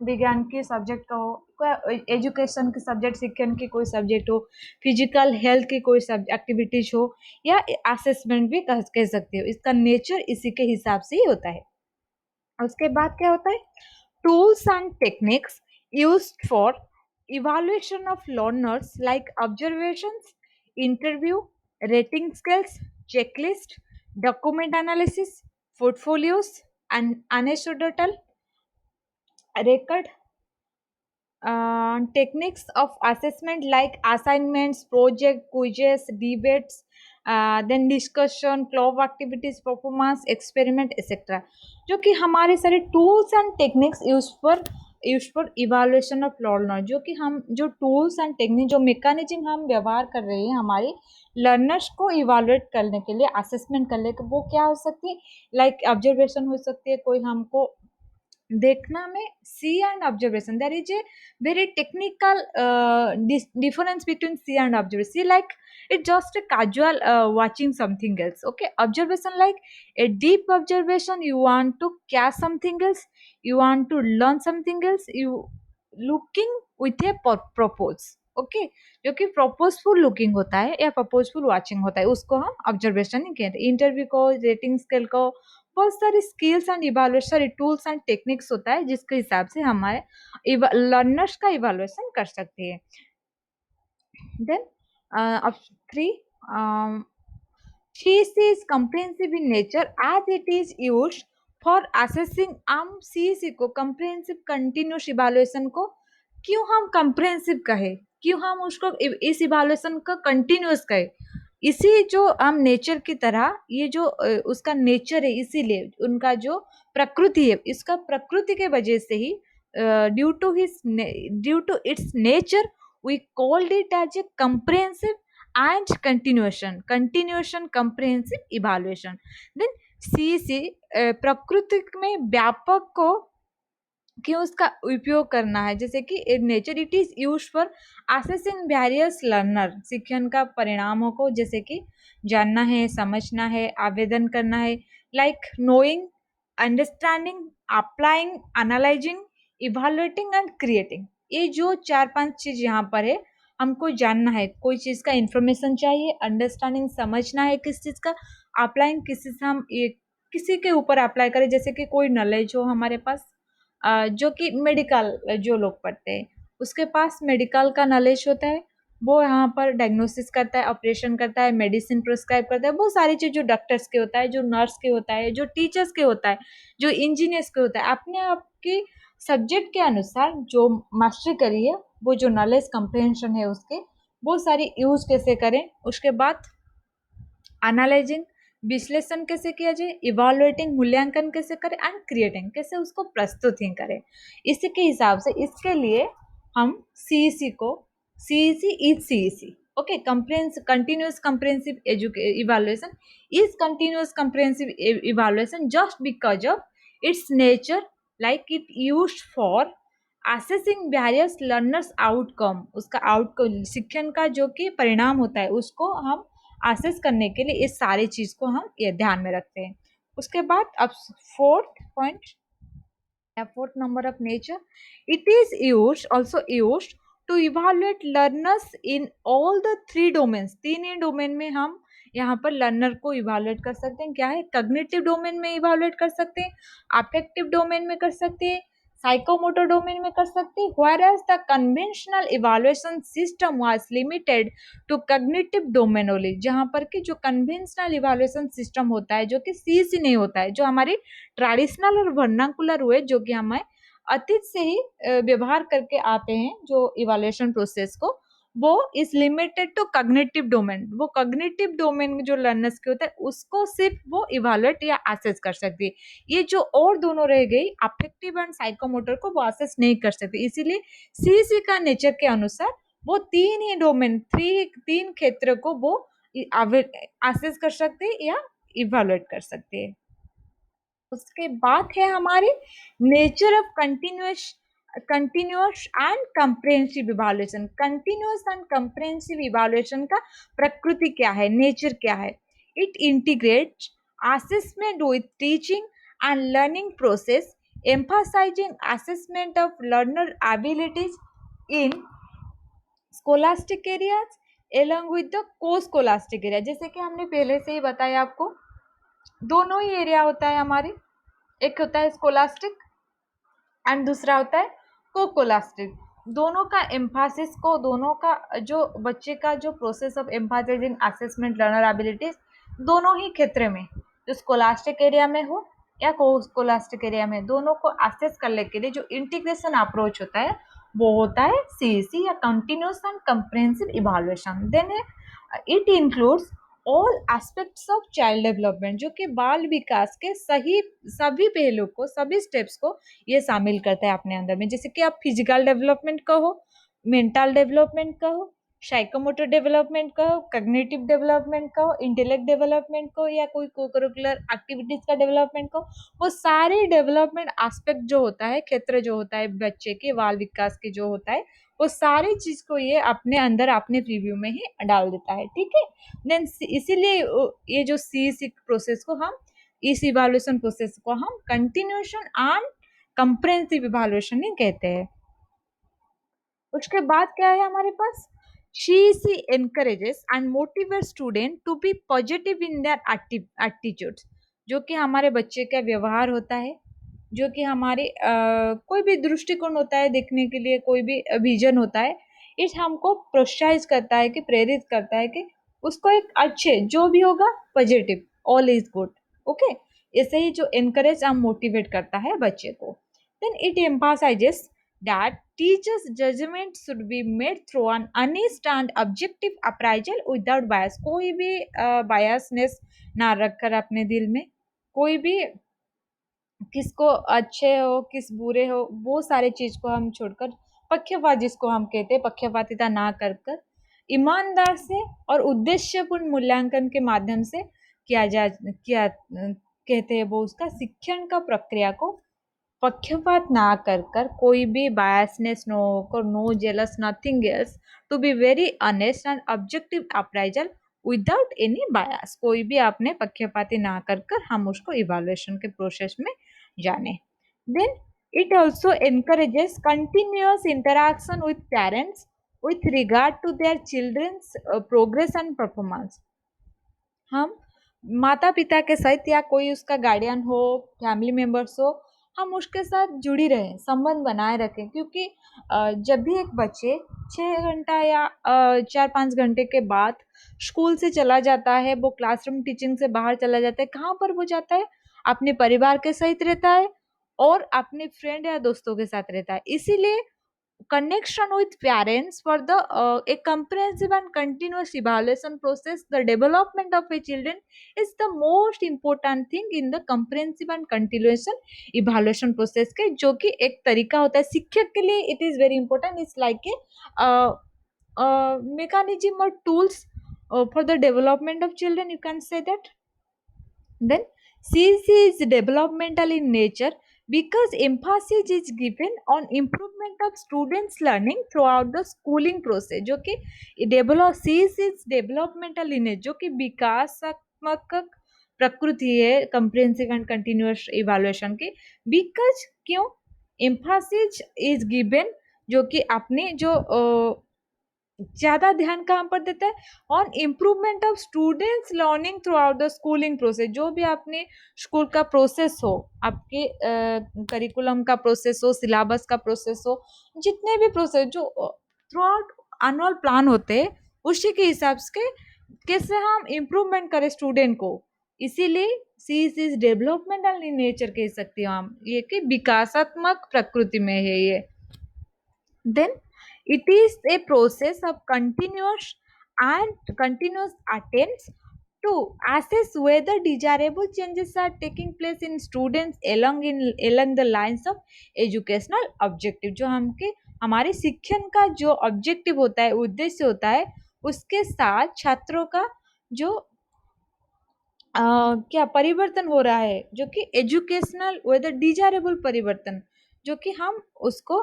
[SPEAKER 1] विज्ञान के सब्जेक्ट कहो, कोई एजुकेशन के सब्जेक्ट, शिक्षण की कोई सब्जेक्ट हो, फिजिकल हेल्थ की कोई सब एक्टिविटीज हो, या असेसमेंट भी कह सकते हो। इसका नेचर इसी के हिसाब से ही होता है। उसके बाद क्या होता है, tools and techniques used for evaluation of learners, like observations, interview, rating scales, checklist, document analysis, portfolios, and anecdotal record, techniques of assessment like assignments, project, quizzes, debates, then discussion, club activities, performance, experiment, etc. जो कि हमारे सारे tools and techniques use for evaluation of learner, जो कि हम जो tools and technique, जो mechanism हम व्यवहार कर रहे हैं हमारे लर्नर्स को इवैल्यूएट करने के लिए, असेसमेंट करने के, वो क्या हो सकती है, लाइक ऑब्जर्वेशन हो सकती है, कोई हमको देखना में see and observation, there is a very technical difference between see and observe. See, like it's just a casual watching something else. Okay, observation like a deep observation. You want to catch something else. You want to learn something else. You looking with a propose. Okay, जो कि प्रपोजफुल looking होता है या प्रपोजफुल watching होता है, उसको हम observation ही कहते हैं। इंटरव्यू को, रेटिंग स्केल को, बहुत सारी skills and evaluation tools and techniques होता है जिसके हिसाब से हमारे लर्नर्स का इवेल्युएशन कर सकते हैं। Then option 3, CEC is comprehensive in nature as it is used for assessing। हम CEC को comprehensive continuous evaluation को क्यों हम comprehensive कहे, क्यों हम उसको इस evaluation का continuous कहे, इसी जो हम नेचर की तरह ये जो उसका नेचर है, इसीलिए उनका जो प्रकृति है, इसका प्रकृति के वजह से ही due to its nature we called it as a comprehensive and continuation comprehensive evaluation। then CEC प्रकृति में व्यापक को क्यों उसका उपयोग करना है, जैसे कि nature it is use for assessing various learner, शिक्षण का परिणामों को जैसे कि जानना है, समझना है, आवेदन करना है, like knowing, understanding, applying, analysing, evaluating and creating. ये जो 4-5 चीज यहाँ पर है, हमको जानना है, कोई चीज का इंफॉर्मेशन चाहिए, अंडरस्टैंडिंग समझना है किस चीज का, अप्लाइंग किसी से हम किसी के ऊपर अप्लाई करें, जैसे कि कोई नॉलेज हो हमारे पास, जो कि मेडिकल जो लोग पढ़ते हैं उसके पास मेडिकल का नॉलेज होता है, वो यहाँ पर डायग्नोसिस करता है, ऑपरेशन करता है, मेडिसिन प्रिस्क्राइब करता है, बहुत सारी चीज़ जो डॉक्टर्स के होता है, जो नर्स के होता है, जो टीचर्स के होता है, जो इंजीनियर्स के होता है, अपने आप की सब्जेक्ट के अनुसार जो मास्टरी करी है, वो जो नॉलेज कंप्रहेंशन है उसके बहुत सारी यूज कैसे करें, उसके बाद एनालाइजिंग विश्लेषण कैसे किया जाए, इवैल्यूएटिंग मूल्यांकन कैसे करें, एंड क्रिएटिंग कैसे उसको प्रस्तुत ही करें। इसी के हिसाब से इसके लिए हम सीईसी को, CEC is CEC, okay, continuous comprehensive evaluation is continuous comprehensive evaluation just because of its nature, like it used for assessing various learners outcome, उसका आउटकम शिक्षण का जो कि परिणाम होता है उसको हम असेस करने के लिए इस सारी चीज को हम ये ध्यान में रखते हैं। उसके बाद अब फोर्थ पॉइंट या fourth number of nature, it is used also used to evaluate learners in all the 3 domains. 3 ही डोमेन में हम यहाँ पर लर्नर को इवैल्यूएट कर सकते हैं। क्या है, कॉग्निटिव डोमेन में इवैल्यूएट कर सकते हैं, अफेक्टिव डोमेन में कर सकते हैं, साइकोमोटर डोमेन में कर सकते हैं, whereas the conventional evaluation system was limited to cognitive domain only। जहाँ पर कि जो conventional evaluation system होता है जो कि CEC नहीं होता है, जो हमारी ट्रेडिशनल और वर्नाकुलर हुए जो कि हमें अतीत से ही व्यवहार करके आते हैं जो इवैल्यूएशन प्रोसेस को, वो is limited to cognitive domain. वो कॉग्निटिव डोमेन में जो लर्नर्स के होता है उसको सिर्फ वो इवैल्यूएट या असेस कर सकती है। ये जो और दोनों रह गई अफेक्टिव एंड साइकोमोटर को वो असेस नहीं कर सकती। इसीलिए सीईसी का नेचर के अनुसार वो 3 ही डोमेन, 3 क्षेत्र को वो असेस कर सकते हैं या इवैल्यूएट कर सकते हैं। उसके बाद है हमारी nature of continuous and comprehensive evaluation. Continuous and comprehensive evaluation का प्रकृति क्या है, नेचर क्या है? It integrates assessment with teaching and learning process, emphasizing assessment of learner abilities in scholastic areas along with the co-scholastic area। जैसे कि हमने पहले से ही बताया आपको, दोनों ही एरिया होता है हमारे, एक होता है स्कोलास्टिक एंड दूसरा होता है कोकोलास्टिक। दोनों का एम्फासिस को, दोनों का जो बच्चे का जो process of emphasizing assessment learner abilities दोनों ही क्षेत्र में, जो स्कोलास्टिक एरिया में हो या कोकोलास्टिक एरिया में, दोनों को असेस करने के लिए जो इंटीग्रेशन अप्रोच होता है वो होता है सीईसी या continuous and comprehensive evaluation. Then it includes all aspects of child development, जो कि बाल विकास के सभी पहलू को, सभी स्टेप्स को ये शामिल करता है अपने अंदर में। जैसे कि आप फिजिकल डेवलपमेंट कहो, मेंटल डेवलपमेंट कहो, साइकोमोटर डेवलपमेंट का हो, कग्निटिव डेवलपमेंट का हो, इंटेलेक्ट डेवलपमेंट को, या कोई को करिकुलर एक्टिविटीज का डेवलपमेंट को, वो सारे डेवलपमेंट एस्पेक्ट जो होता है, क्षेत्र जो होता है बच्चे के बाल विकास के जो होता है, वो सारी चीज को ये अपने अंदर अपने रिव्यू में ही डाल देता है। ठीक है, देन इसीलिए ये जो सी प्रोसेस को हम, इस इवैल्यूएशन प्रोसेस को हम कंटिन्यूएशन एंड कंप्रेहेंसिव इवैल्यूएशन ही कहते हैं। उसके बाद क्या है हमारे पास, she encourages and motivate student to be positive in their attitudes. जो कि हमारे बच्चे का व्यवहार होता है, जो कि हमारे कोई भी दृष्टिकोण होता है देखने के लिए, कोई भी विजन होता है, इस हमको प्रोत्साहित करता है कि प्रेरित करता है कि उसको एक अच्छे जो भी होगा positive, all is good. Okay, ऐसे ही जो एनकरेज और मोटिवेट करता है बच्चे को। Then it emphasizes that teachers' judgment should be made through an honest and objective appraisal without bias। कोई भी बायसनेस ना रखकर अपने दिल में, कोई भी किसको अच्छे हो किस बुरे हो वो सारे चीज को हम छोड़कर, पक्षपात जिसको हम कहते हैं, पक्षपातिता ना कर कर ईमानदार से और उद्देश्यपूर्ण मूल्यांकन के माध्यम से किया कहते हैं वो उसका शिक्षण का प्रक्रिया को पक्षपात ना कर कर, कोई भी बायसनेस नो होकर, no jealous nothing else, to be very honest and objective appraisal without any bias. कोई भी आपने पक्षपाती ना कर कर हम उसको इवैल्यूएशन के प्रोसेस में जाने। Then it also encourages continuous interaction with parents with regard to their children's progress and performance। हम माता पिता के साथ या कोई उसका गार्डियन हो, फैमिली मेंबर्स हो, हम उसके साथ जुड़ी रहें, संबंध बनाए रखें। क्योंकि जब भी एक बच्चे 6 घंटा या 4-5 घंटे के बाद स्कूल से चला जाता है, वो क्लासरूम टीचिंग से बाहर चला जाता है, कहाँ पर वो जाता है, अपने परिवार के साथ रहता है और अपने फ्रेंड या दोस्तों के साथ रहता है। इसीलिए connection with parents for the a comprehensive and continuous evaluation process, the development of a children is the most important thing in the comprehensive and continuation evaluation process के, जो कि एक तरीका होता है शिक्षक के लिए। it is very important, it's like a mechanism or tools for the development of children, you can say that। then CC is developmental in nature because emphasis is given on improvement of students learning throughout the schooling process। जो कि develop CC is developmental in nature, जो कि विकासात्मक प्रकृति है comprehensive and continuous evaluation की। because क्यों emphasis is given, जो कि आपने जो ज्यादा ध्यान कहाँ पर देता है, on improvement of students learning through out the schooling process. जो भी आपने स्कूल का प्रोसेस हो, आपके करिकुलम का प्रोसेस हो, सिलेबस का प्रोसेस हो, जितने भी प्रोसेस जो थ्रू आउट एनुअल प्लान होते हैं, उसी के हिसाब से कैसे हम इम्प्रूवमेंट करें स्टूडेंट को। इसीलिए सी इज डेवलपमेंटल इन नेचर कह सकते हो हम, ये कि विकासात्मक प्रकृति में है ये। then it is a process of continuous attempts to assess whether desirable changes are taking place in students along the lines of educational objective। जो हमके हमारे शिक्षण का जो ऑब्जेक्टिव होता है, उद्देश्य होता है, उसके साथ छात्रों का जो क्या परिवर्तन हो रहा है, जो कि एजुकेशनल वेदर डिजायरेबल परिवर्तन, जो कि हम उसको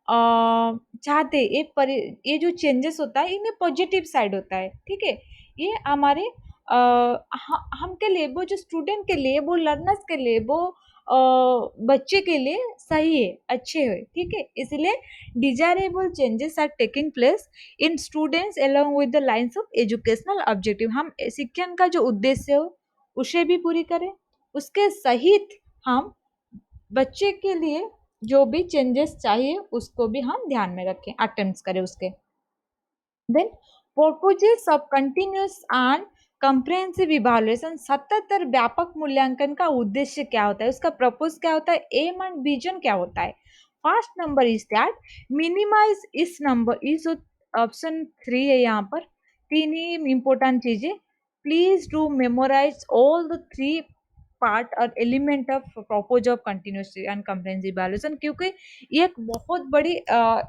[SPEAKER 1] चाहते, ये जो चेंजेस होता है इन्हें पॉजिटिव साइड होता है। ठीक है, ये हमारे हम के लिए, वो जो स्टूडेंट के लिए, वो लर्नर्स के लिए, वो बच्चे के लिए सही है, अच्छे है। ठीक है, इसलिए desirable changes are taking place in students along with the lines of educational objective. हम शिक्षण का जो उद्देश्य हो उसे भी पूरी करें, उसके सहित हम बच्चे के लिए जो भी चेंजेस चाहिए उसको भी हम ध्यान में रखें, अटेम्प्ट करें उसके। Then purposes of continuous and comprehensive evaluation, सतत और व्यापक मूल्यांकन का उद्देश्य क्या होता है, उसका प्रपोज क्या होता है, एम एंड विजन क्या होता है। First number is that minimize, इस नंबर इस ऑप्शन 3 है, यहाँ पर तीन ही इंपॉर्टेंट चीजें। Please do memorize all the 3 part और element of propose of continuous and comprehensive evaluation, क्योंकि ये एक बहुत बड़ी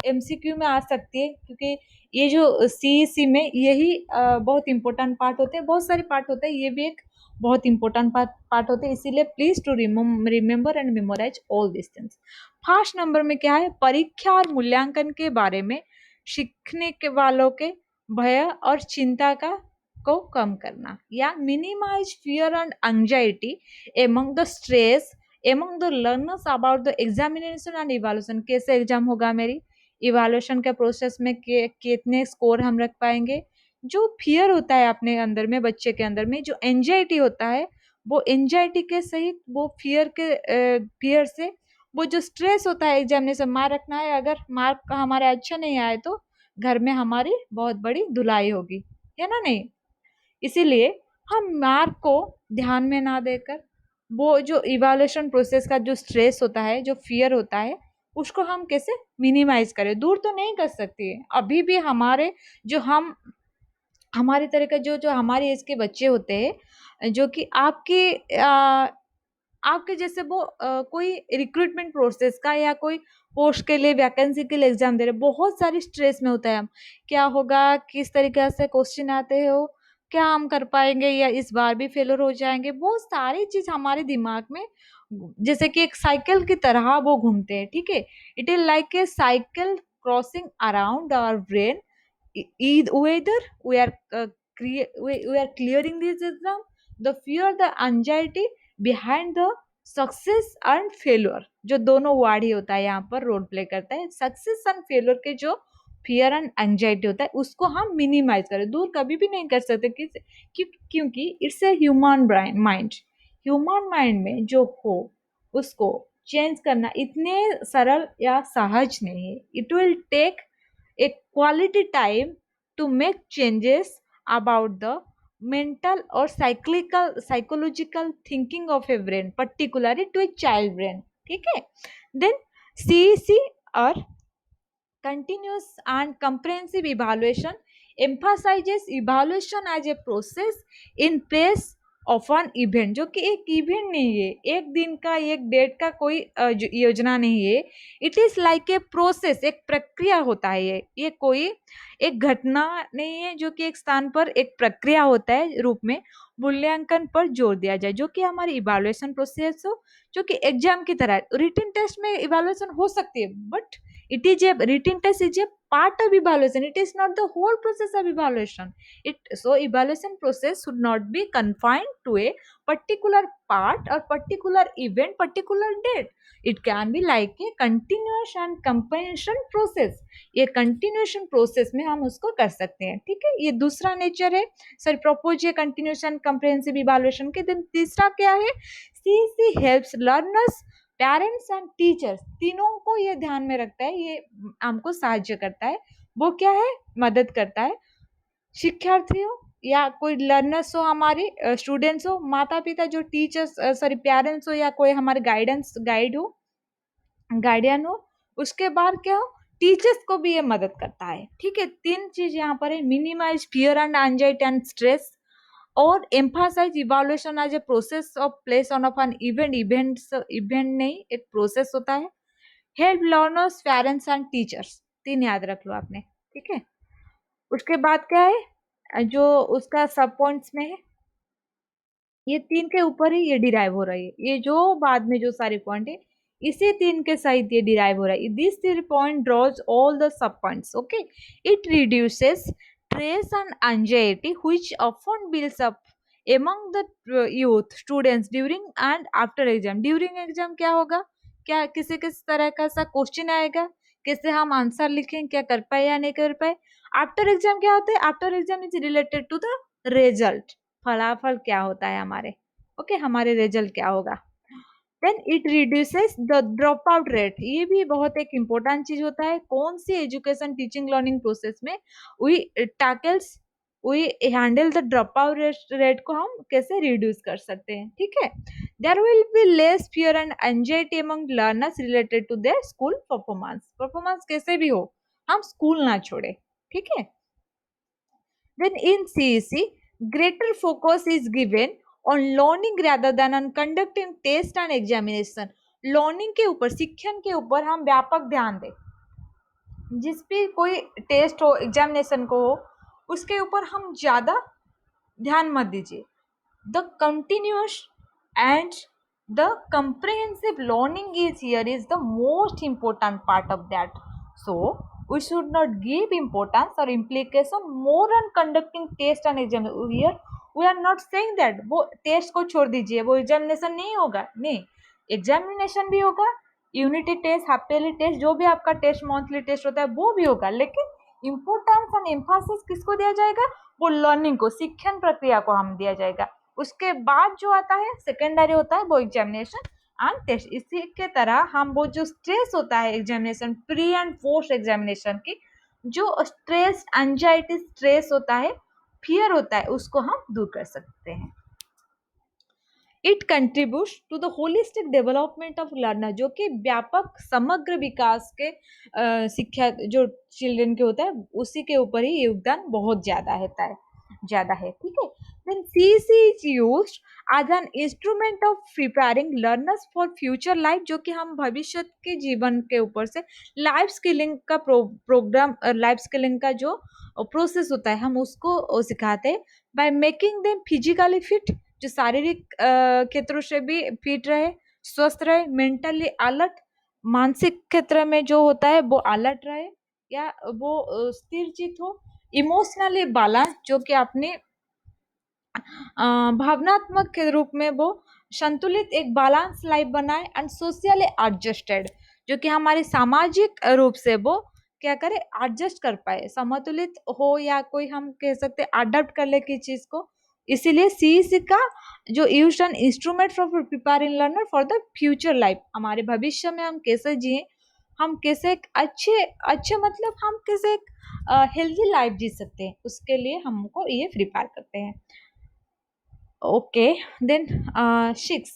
[SPEAKER 1] एमसीक्यू में आ सकती है। क्योंकि ये जो सीईसी में यही बहुत इंपॉर्टेंट पार्ट होते हैं, बहुत सारे पार्ट होते हैं, ये भी एक बहुत इंपॉर्टेंट पार्ट होते हैं, इसीलिए please to remember and memorise all this things. First number में क्या है, परीक्षा और मूल्यांकन के बारे में सीखने के वालों के भय और चिंता का को कम करना, या minimise fear and anxiety among the stress among the learners about the examination and evaluation. कैसे एग्जाम होगा मेरी, इवैल्यूएशन के प्रोसेस में कितने स्कोर हम रख पाएंगे। जो फियर होता है अपने अंदर में, बच्चे के अंदर में जो एंजाइटी होता है, वो एंजाइटी के सहित वो फियर से वो जो स्ट्रेस होता है एग्जामिनेशन मार्क रखना है, अगर मार्क हमारे अच्छा नहीं आए तो घर में हमारी बहुत बड़ी धुलाई होगी, है ना नहीं। इसीलिए हम मार्क को ध्यान में ना देकर वो जो इवैल्यूएशन प्रोसेस का जो स्ट्रेस होता है, जो फियर होता है, उसको हम कैसे मिनिमाइज करें। दूर तो नहीं कर सकती है, अभी भी हमारे जो हम हमारे तरह का जो जो हमारी एज के बच्चे होते हैं, जो कि आपके जैसे वो कोई रिक्रूटमेंट प्रोसेस का या कोई पोस्ट के लिए वैकेंसी के लिए एग्जाम दे रहे, बहुत सारी स्ट्रेस में होता है। हम क्या होगा, किस तरीके से क्वेश्चन आते हो, क्या हम कर पाएंगे या इस बार भी फेलर हो जाएंगे, वो सारी चीज हमारे दिमाग में जैसे कि एक साइकिल की तरह वो घूमते हैं, ठीक है। It is like a cycle crossing around our brain, whether we are clearing this exam, the fear, the anxiety behind the success and failure, जो दोनों वर्ड ही होता है यहाँ पर रोल प्ले करता है। सक्सेस एंड फेल्योर के जो फियर एंड एंजाइटी होता है उसको हम मिनिमाइज करें, दूर कभी भी नहीं कर सकते क्योंकि it's a human mind. Human mind में जो हो उसको चेंज करना इतने सरल या सहज नहीं है। It will take a quality time to make changes about the mental or psychological thinking of a brain, particularly to a child brain, ठीक है। then CEC or continuous and comprehensive evaluation emphasizes evaluation as a process in place of an event, जो कि एक event नहीं है, एक दिन का एक डेट का कोई योजना नहीं है। It is like a process, एक प्रक्रिया होता है। ये कोई एक घटना नहीं है, जो कि एक स्थान पर एक प्रक्रिया होता है रूप में मूल्यांकन पर जोर दिया जाए, जो कि हमारी इवैल्यूएशन प्रोसेस हो, जो कि एग्जाम की तरह रिटन टेस्ट में इवैल्यूएशन हो सकती है, but it is a written test is a part of evaluation, it is not the whole process of evaluation. So evaluation process should not be confined to a particular part or particular event, particular date. It can be like a continuous and comprehension process, ये continuation process में हम उसको कर सकते हैं, ठीक है। ये दूसरा नेचर है, सर प्रपोज ये कंटिन्यूएशन कंप्रेहेंसिव इवैल्यूएशन के। दिन तीसरा क्या है, CC helps learners parents and teachers, तीनों को ये ध्यान में रखता है, ये हमको साहाଯ୍य करता है। वो क्या है, मदद करता है। शिक्षार्थियों या कोई लर्नर्स हो, हमारे स्टूडेंट्स हो, माता पिता जो टीचर्स सॉरी पेरेंट्स हो, या कोई हमारे गाइडियन हो, उसके बाद क्या हो, टीचर्स को भी ये मदद करता है, ठीक है। तीन चीज यहाँ पर है, minimize fear and anxiety and stress, और emphasize evaluation as a process of place on of an event नहीं, एक प्रोसेस होता है। Help learners parents and teachers, तीन याद रख लो आपने, ठीक है। उसके बाद क्या है, जो उसका सब पॉइंट्स में है, ये तीन के ऊपर ही ये डिराइव हो रही है, ये जो बाद में जो सारे पॉइंट है इसी तीन के सहित ये डिराइव हो रहा है। This three point draws all the sub points, okay. It reduces stress and anxiety which often builds up among the youth students during and after exam। during exam क्या होगा, क्या किसी किस तरह का सा क्वेश्चन आएगा, कैसे हम आंसर लिखें, क्या कर पाए या नहीं कर पाए। आफ्टर एग्जाम क्या होता है, after exam is related to the result, फलाफल क्या होता है हमारे, ओके हमारे रिजल्ट क्या होगा। Then it reduces the drop out rate, ये भी बहुत एक इम्पोर्टेंट चीज होता है। कौन सी एजुकेशन टीचिंग लर्निंग प्रोसेस में we tackles we handle the drop out rate को हम कैसे रिड्यूस कर सकते हैं, ठीक है। There will be less fear and anxiety among learners related to their school performance कैसे भी हो, हम स्कूल ना छोड़े, ठीक है। Then in CEC, greater focus is given on learning rather than on conducting test and examination। Learning के ऊपर, शिक्षण के ऊपर हम व्यापक ध्यान दें, जिस भी कोई टेस्ट हो, एग्जामिनेशन को हो, उसके ऊपर हम ज़्यादा ध्यान मत दीजिए. The continuous and the comprehensive learning is here is the most important part of that. So we should not give importance or implication more on conducting test and exam. Here we are not saying that वो test को छोड़ दीजिए, वो examination नहीं होगा, नहीं, examination भी होगा, unity test, half yearly test, जो भी आपका टेस्ट, मंथली टेस्ट होता है वो भी होगा, लेकिन इम्पोर्टेंस एंड एम्फासिस किसको दिया जाएगा? वो लर्निंग को, शिक्षण प्रक्रिया को हम दिया जाएगा. उसके बाद जो आता है सेकेंडरी होता है वो एग्जामिनेशन एंड टेस्ट. इसी के तरह हम वो जो स्ट्रेस होता है examination, pre and post examination की, जो स्ट्रेस, एंजाइटी स्ट्रेस होता है, फियर होता है, उसको हम दूर कर सकते हैं. It contribute to the holistic development of learner, जो कि व्यापक समग्र विकास के शिक्षा जो चिल्ड्रन के होता है उसी के ऊपर ही योगदान बहुत ज़्यादा है. ठीक है. Then CC is used as an instrument of preparing learners for future life, जो कि हम भविष्य के जीवन के ऊपर से लाइफ स्किलिंग का प्रोग्राम, लाइफ स्किलिंग का जो प्रोसेस होता है हम उसको सिखाते हैं by making them physically fit, जो शारीरिक क्षेत्रों से भी फिट रहे, स्वस्थ रहे, मेंटली अलर्ट, मानसिक क्षेत्र में जो होता है वो अलर्ट रहे या वो स्थिर चित हो, इमोशनली बैलेंस, जो कि अपने भावनात्मक के रूप में वो संतुलित एक बैलेंस लाइफ बनाए, एंड सोशली एडजस्टेड, जो कि हमारे सामाजिक रूप से वो क्या करे, एडजस्ट कर पाए, समतुलित हो, या कोई हम कह सकते अडॉप्ट कर ले किसी चीज को. इसीलिए सीईसी का जो use an instrument for preparing learner for the future life, हमारे भविष्य में हम कैसे जिए, हम कैसे एक अच्छे अच्छे मतलब हम कैसे एक हेल्दी लाइफ जी सकते हैं, उसके लिए हमको ये प्रिपेयर करते हैं. Okay, then 6.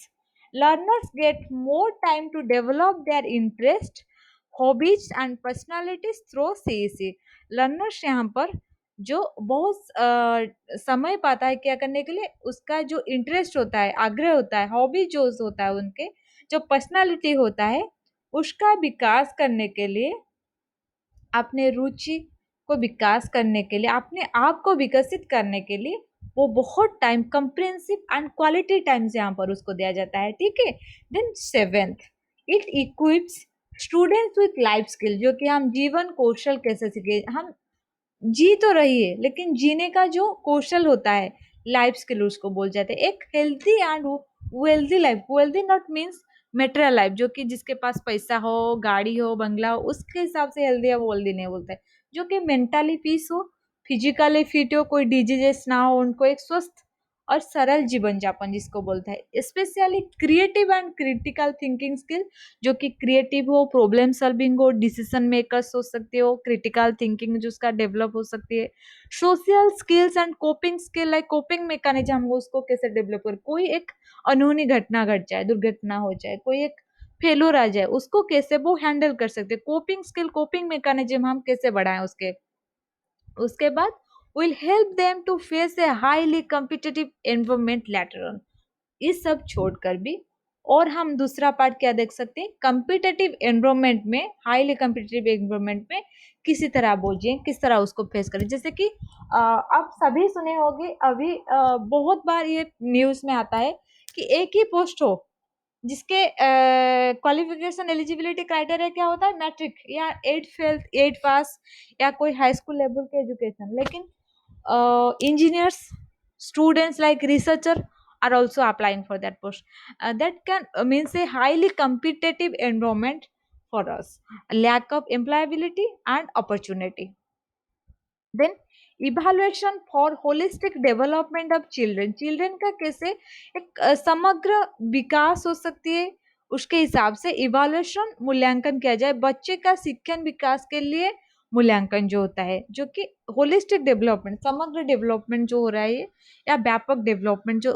[SPEAKER 1] Learners get more time to develop their interest, hobbies and personalities through CEC. Learners यहाँ पर जो बहुत समय पाता है क्या करने के लिए, उसका जो इंटरेस्ट होता है, आग्रह होता है, हॉबी जो होता है उनके, जो पर्सनालिटी होता है, उसका विकास करने के लिए, अपने रुचि को विकास करने के लिए, अपने आप को विकसित करने के लिए वो बहुत time, comprehensive and quality times यहाँ पर उसको दिया जाता है. ठीक है. Then 7th, it equips students with life skill, जो कि हम जीवन कौशल कैसे सीखे, हम जी तो रही है लेकिन जीने का जो कौशल होता है, लाइफ स्किल उसको बोल जाते हैं. एक healthy and wealthy life, wealthy not means material life, जो कि जिसके पास पैसा हो, गाड़ी हो, बंगला हो, उसके हिसाब से हेल्दी है वो वेल्दी नहीं बोलते, जो कि मेंटली पीस हो, फिजिकली फिट हो, कोई डिजीजेस ना हो, उनको एक स्वस्थ और सरल जीवन यापन जिसको बोलते हैं. Specially creative and critical thinking skill, जो कि क्रिएटिव हो, प्रॉब्लम सॉल्विंग हो, डिसीजन मेकर्स हो सकते हो, क्रिटिकल थिंकिंग जो उसका डेवलप हो सकती है, social skills and coping skill, like coping mechanism हम उसको कैसे डेवलप करें, कोई एक अनहोनी घटना घट जाए, दुर्घटना हो जाए, कोई एक फेलूर आ जाए, उसको कैसे वो हैंडल कर सकते हैं, कोपिंग स्किल, कोपिंग मैकेनिज्म हम कैसे बढ़ाएं उसके. उसके बाद will help them to face a highly competitive environment later on. इस सब छोड़कर भी और हम दूसरा पार्ट क्या देख सकते हैं, कम्पिटेटिव एनवायरमेंट में, हाईली कम्पिटेटिव एनवायरमेंट में किसी तरह बोझे, किस तरह उसको फेस करें. जैसे कि आप सभी सुने होंगे, अभी बहुत बार ये न्यूज़ में आता है कि एक ही पोस्ट हो जिसके क्वालिफिकेशन एलिजिबिलिटी क्राइटेरिया क्या होता है, मैट्रिक या 8 फेल, 8 पास, या कोई हाई स्कूल लेवल के एजुकेशन, लेकिन engineers, students like researcher are also applying for that post. That can means a highly competitive environment for us, lack of employability and opportunity. Then evaluation for holistic development of children, children का कैसे एक समग्र विकास हो सकती है, उसके हिसाब से इवैल्यूएशन मूल्यांकन किया जाए. बच्चे का शिक्षण विकास के लिए मूल्यांकन जो होता है, जो कि होलिस्टिक डेवलपमेंट, समग्र डेवलपमेंट जो हो रहा है या व्यापक डेवलपमेंट जो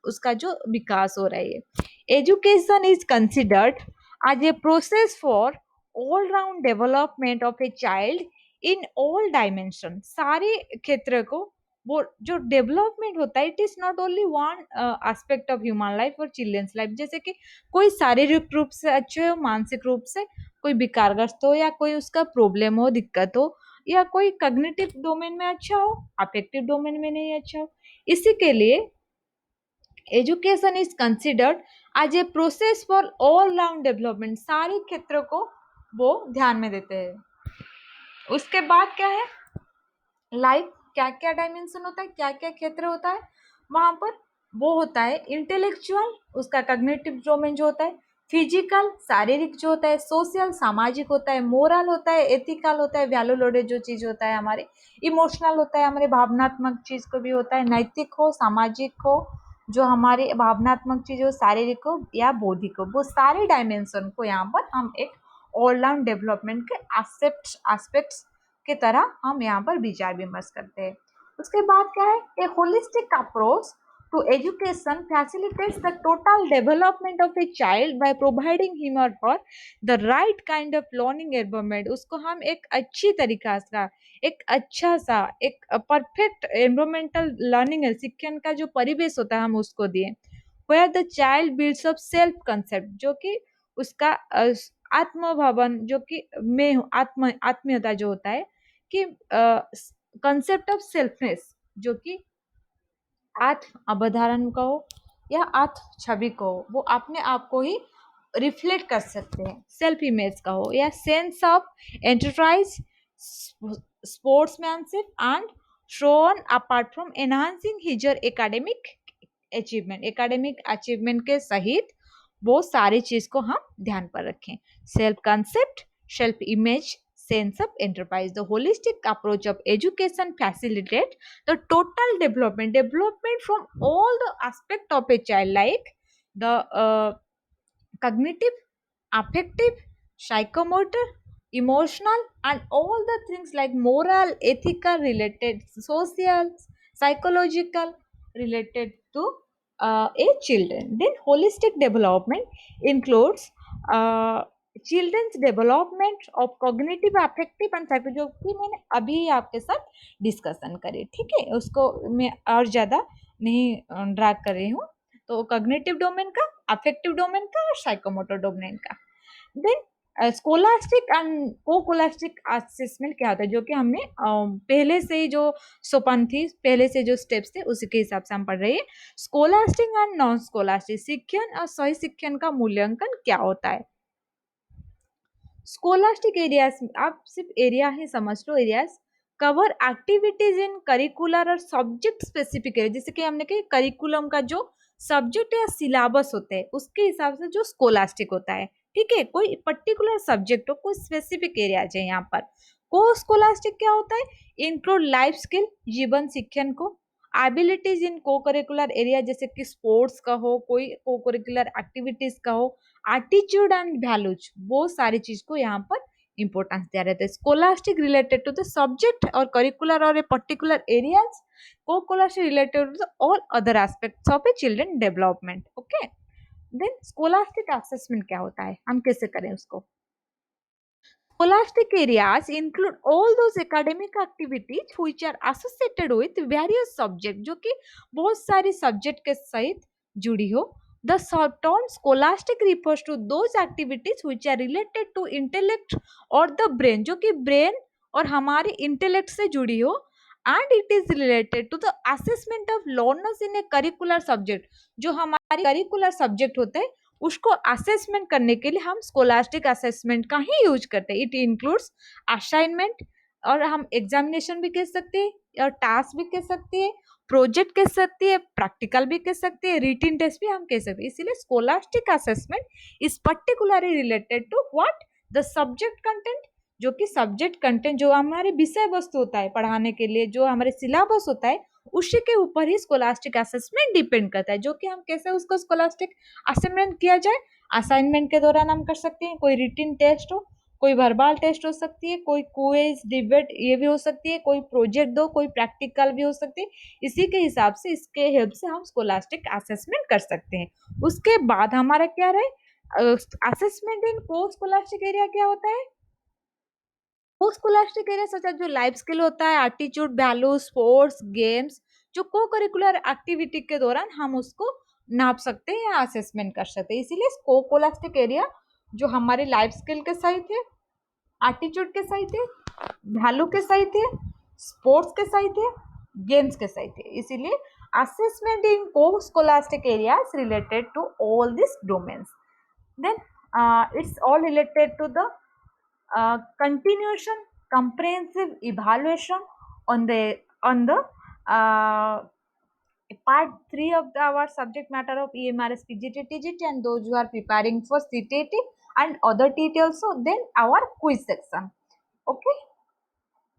[SPEAKER 1] उसका जो विकास हो रहा है. Education is considered as a process for all round development of a child in all dimension. सारे क्षेत्र को वो जो डेवलपमेंट होता है, it is not only one aspect of human life और चिल्ड्रंस लाइफ. जैसे कि कोई शारीरिक रूप से अच्छे हो, मानसिक रूप से, कोई विकारग्रस्त हो या कोई उसका प्रॉब्लम हो, दिक्कत हो, या कोई कॉग्निटिव डोमेन में अच्छा हो, अफेक्टिव डोमेन में नहीं अच्छा हो। इसी के लिए education is considered as a process for all round development. सारे क्षेत्रों को वो ध्यान में देते हैं। उसके बाद क्या है, लाइफ क्या क्या डायमेंशन होता है, क्या क्या क्षेत्र होता है वहां पर। वो होता है इंटेलेक्चुअल, उसका कॉग्निटिव डोमेन जो होता है, फिजिकल शारीरिक जो होता है, सोशल सामाजिक होता है, मोरल होता है, एथिकल होता है, वैल्यू लोडेड जो चीज होता है हमारे, इमोशनल होता है हमारे भावनात्मक चीज को भी होता है, नैतिक हो, सामाजिक हो, जो हमारे भावनात्मक चीज हो, शारीरिक हो या बौद्धिक हो, वो सारे डायमेंशन को यहाँ पर हम एक ऑलराउंड डेवलपमेंट के एस्पेक्ट्स की तरह हम यहाँ पर विचार विमर्श करते हैं। उसके बाद क्या है, a holistic approach to education facilitates the total development of a child by providing him और her the right kind of learning environment. उसको हम एक अच्छी तरीका सा, एक अच्छा सा, एक परफेक्ट एनवायरमेंटल लर्निंग है, शिक्षण का जो परिवेश होता है हम उसको दिए, where the child builds up self concept, जो कि उसका आत्मभवन, जो कि मैं आत्मीयता जो होता है, कि कंसेप्ट ऑफ सेल्फनेस, जो कि आत्म अवधारण को या आत्म छवि को, वो अपने आप को ही रिफ्लेक्ट कर सकते हैं, सेल्फ इमेज का हो, या sense of enterprise, sportsmanship and show on apart from enhancing his her academic achievement. Academic achievement के सहित वो सारी चीज को हम ध्यान पर रखें। Self concept, self image, sense of enterprise. The holistic approach of education facilitates the total development from all the aspect of a child, like the cognitive, affective, psychomotor, emotional, and all the things like moral, ethical, related, social, psychological, related to a children. Then holistic development includes children's development of cognitive, affective and psycho, जो कि मैंने अभी आपके साथ discussion करी, ठीक है, उसको मैं और ज़्यादा नहीं ड्रैग कर रही हूँ। तो कॉग्निटिव डोमेन का, अफेक्टिव डोमेन का और साइकोमोटर डोमेन का। देन स्कोलास्टिक एंड कोकोलास्टिक असेसमेंट क्या होता है, जो कि हमने पहले से ही जो सोपान थी, पहले से जो स्टेप्स थे उसी के हिसाब से हम पढ़ रहे हैं। स्कोलास्टिक एंड नॉन स्कोलास्टिक शिक्षण और सही शिक्षण का मूल्यांकन क्या होता है। स्कोलास्टिक एरियाज, आप सिर्फ एरिया ही समझ लो, areas cover activities in curricular और सब्जेक्ट स्पेसिफिक एरिया, जैसे कि हमने कहा करिकुलम का जो सब्जेक्ट या सिलेबस होते हैं उसके हिसाब से जो स्कोलास्टिक होता है, ठीक है, कोई पर्टिकुलर सब्जेक्ट हो, कोई स्पेसिफिक एरिया है यहाँ पर। को स्कोलास्टिक क्या होता है, इंक्लूड लाइफ स्किल, जीवन शिक्षण को, एबिलिटीज इन को करिकुलर एरिया, जैसे कि स्पोर्ट्स का हो, कोई को करिकुलर एक्टिविटीज का हो, एटीट्यूड एंड वैल्यूज, वो सारी चीज को यहाँ पर इंपॉर्टेंस दिया रहता है। Scholastic related to the subject और करिकुलर और a particular areas, co scholastic related to the all other aspects of a children development. Okay, then scholastic assessment क्या होता है, हम कैसे करें उसको। Scholastic areas include all those academic activities which are associated with various subjects, जो कि बहुत सारी सब्जेक्ट के सहित जुड़ी हो। The term scholastic refers to those activities which are related to intellect or the brain, जो कि brain और हमारे intellect से जुड़ी हो, and it is related to the assessment of learners in a curricular subject, जो हमारे curricular subject होते हैं उसको असेसमेंट करने के लिए हम स्कोलास्टिक असेसमेंट का ही यूज करते हैं। इट इंक्लूड्स असाइनमेंट, और हम एग्जामिनेशन भी कह सकते हैं और टास्क भी कह सकते हैं, प्रोजेक्ट कह सकते हैं, प्रैक्टिकल भी कह सकते हैं, रिटन टेस्ट भी हम कह सकते हैं। इसीलिए scholastic assessment is particularly related to what, the subject content, जो कि सब्जेक्ट कंटेंट जो हमारे विषय वस्तु होता है पढ़ाने के लिए, जो हमारे सिलेबस होता है उसी के ऊपर ही स्कोलास्टिक असेसमेंट डिपेंड करता है, जो कि हम कैसे उसको स्कोलास्टिक असेसमेंट किया जाए। असाइनमेंट के दौरान हम कर सकते हैं, कोई रिटन टेस्ट हो, कोई वर्बल टेस्ट हो सकती है, कोई क्विज डिबेट ये भी हो सकती है, कोई प्रोजेक्ट दो, कोई प्रैक्टिकल भी हो सकती है। इसी के हिसाब से, इसके हेल्प से हम स्कोलास्टिक असेसमेंट कर सकते हैं। उसके बाद हमारा क्या रहे, assessment in co scholastic area क्या होता है। को स्कोलास्टिक एरिया सच जो लाइफ स्किल होता है, एटीट्यूड, वैल्यू, स्पोर्ट्स, गेम्स, जो को करिकुलर एक्टिविटी के दौरान हम उसको नाप सकते हैं या असेसमेंट कर सकते हैं। इसीलिए को स्कोलास्टिक एरिया जो हमारे लाइफ स्किल के सही थे, एटीट्यूड के सही थे, वैल्यू के सही थे, स्पोर्ट्स के सही थे, गेम्स के सही थे। इसीलिए assessment in co scholastic areas related to all this domains. Then it's all related to the continuation comprehensive evaluation on the uh, part 3 of our subject matter of EMRS PGT TGT, and those who are preparing for CTT and other TT also, then our quiz section. Okay,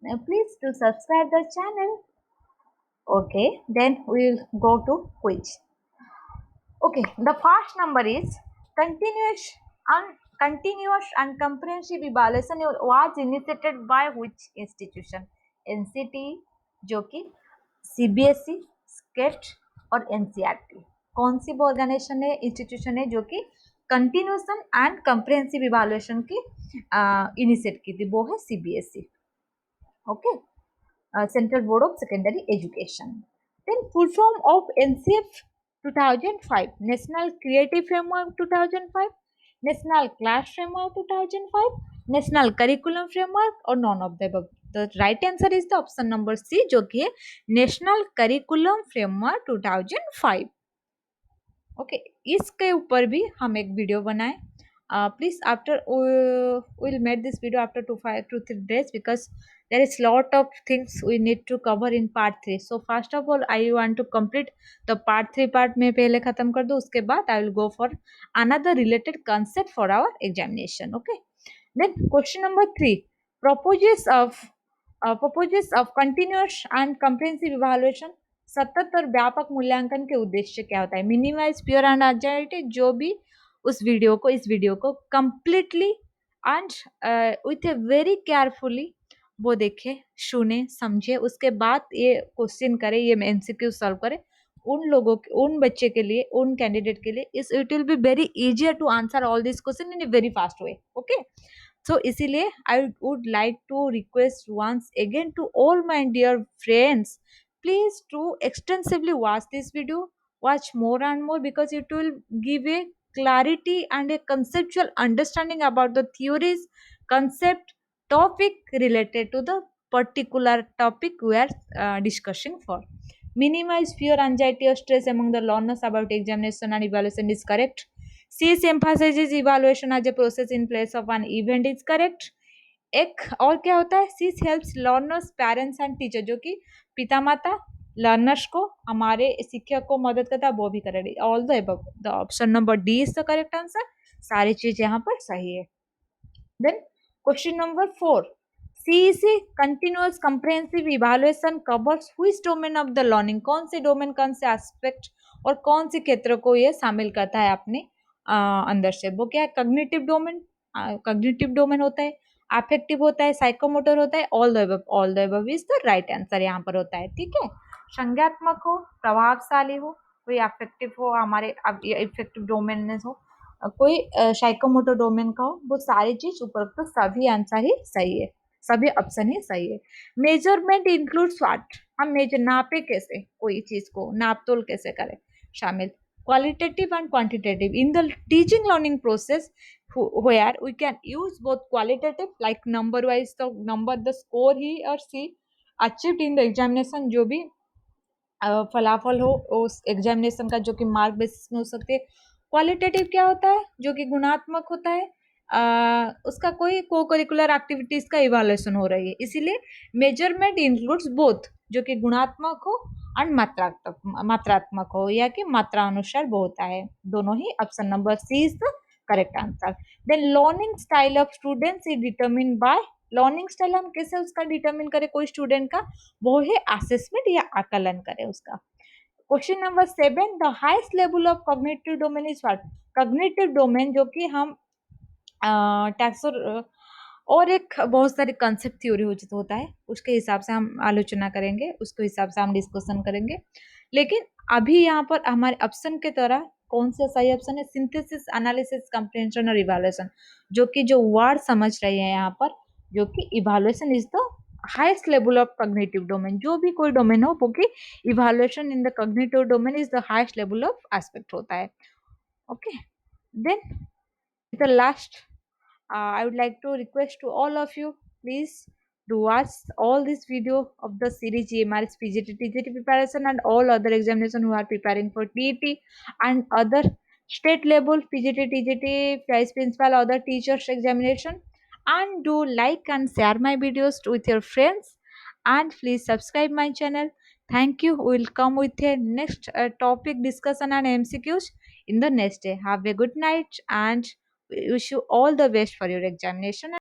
[SPEAKER 1] now please to subscribe the channel. Okay, then we will go to quiz. Okay, the first number is continuous and comprehensive evaluation was initiated by which institution? NCT, जो कि CBSE, SCET और NCERT। कौन सी organisation है, institution है जो कि continuation and comprehensive evaluation की initiate की थी, वो है CBSE। Okay, Central Board of Secondary Education. Then full form of NCF 2005, National Creative Framework 2005, National Class Framework 2005, National Curriculum Framework, or none of the above. The right answer is the option number C, जो कि है National Curriculum Framework 2005. Okay, इसके ऊपर भी हम एक video बनाए। Please after we'll make this video after 2 3 days because there is lot of things we need to cover in part 3. So first of all I want to complete the part 3 part में पहले खत्म कर दो, उसके बाद I will go for another related concept for our examination. Okay, then question number 3 proposes of continuous and comprehensive evaluation, सतत और व्यापक मूल्यांकन के उद्देश्य क्या होता है? Minimize pure and urgentity. जो भी उस वीडियो को, इस वीडियो को completely and with a very carefully वो देखे, सुने, समझे, उसके बाद ये क्वेश्चन करे, ये एमसीक्यू सॉल्व करे। उन लोगों के, उन बच्चे के लिए, उन कैंडिडेट के लिए it will be very easier to answer all this question in a very fast way. Okay, so इसीलिए I would like to request once again to all my dear friends, please to extensively watch this video, watch more and more, because it will give a clarity and a conceptual understanding about the theories, concept, topic related to the particular topic we are discussing for. Minimize fear, anxiety or stress among the learners about examination and evaluation is correct. Cease emphasizes evaluation as a process in place of an event is correct. एक और क्या होता है, sees helps learners, parents and teacher, जो कि पिता माता learners को, हमारे शिक्षक को मदद करता है, वो भी करेगी। All the above, the option number D is the correct answer. सारी चीज यहाँ पर सही है। Then question number 4, CEC continuous comprehensive evaluation covers which domain of the learning? कौन से डोमेन, कौन से एस्पेक्ट और कौन से क्षेत्र को ये शामिल करता है अपने अंदर से? वो क्या है? कॉग्निटिव डोमेन, कॉग्निटिव डोमेन होता है, अफेक्टिव होता है, साइकोमोटर होता है, all the above. All the above is the right answer यहाँ पर होता है। ठीक है, संज्ञात्मक हो, प्रभावशाली हो, कोई अफेक्टिव हो, हमारे इफेक्टिव डोमेन में हो, कोई साइकोमोटर डोमेन का हो, वो सारी चीज उपरोक्त तो सभी आंसर ही सही है, सभी ऑप्शन ही सही है। Measurement includes what? हम मेजर, नापे कैसे, कोई चीज को नाप तोल कैसे करें, शामिल qualitative and quantitative in the teaching learning process, where we can use both qualitative like number wise, the number, the score he or she achieved in the examination, जो भी फलाफल हो उस एग्जामिनेशन का, जो कि मार्क बेसिस में हो सकते हैं। क्वालिटेटिव क्या होता है? जो कि गुणात्मक होता है, उसका कोई को करिकुलर एक्टिविटीज का इवैल्यूएशन हो रही है, इसीलिए मेजरमेंट इंक्लूड्स बोथ, जो कि गुणात्मक हो और मात्रात्मक हो, या कि मात्रा अनुसार वो होता है, दोनों ही। Option number C is the correct answer. Then learning style of students is determine by, learning style हम कैसे उसका डिटरमिन करें कोई स्टूडेंट का? वो है असेसमेंट या आकलन करें उसका। Question number 7, the highest level of cognitive domain is what? Cognitive domain, जो कि हम टैक्सोर और एक बहुत सारे कंसेप्ट थ्योरी होता है, उसके हिसाब से हम आलोचना करेंगे, उसके हिसाब से हम डिस्कशन करेंगे। लेकिन अभी यहाँ पर हमारे ऑप्शन के तरह कौन सा सही ऑप्शन है? सिंथेसिस, एनालिसिस, कंप्रिहेंशन और इवैल्यूएशन, जो कि जो वर्ड समझ रहे हैं यहाँ पर, जो कि evaluation is the highest level of cognitive domain. जो भी कोई डोमेन हो, वो कि evaluation in the cognitive domain is the highest level of aspect होता है। Okay, then The last, I would like to request to all of you, please do watch all this video of the series GMRS PGT TGT preparation and all other examination who are preparing for TET and other state level PGT TGT vice principal other teachers examination, and do like and share my videos with your friends, and please subscribe my channel. Thank you. We will come with a next topic discussion and MCQs in the next day. Have a good night and wish you all the best for your examination.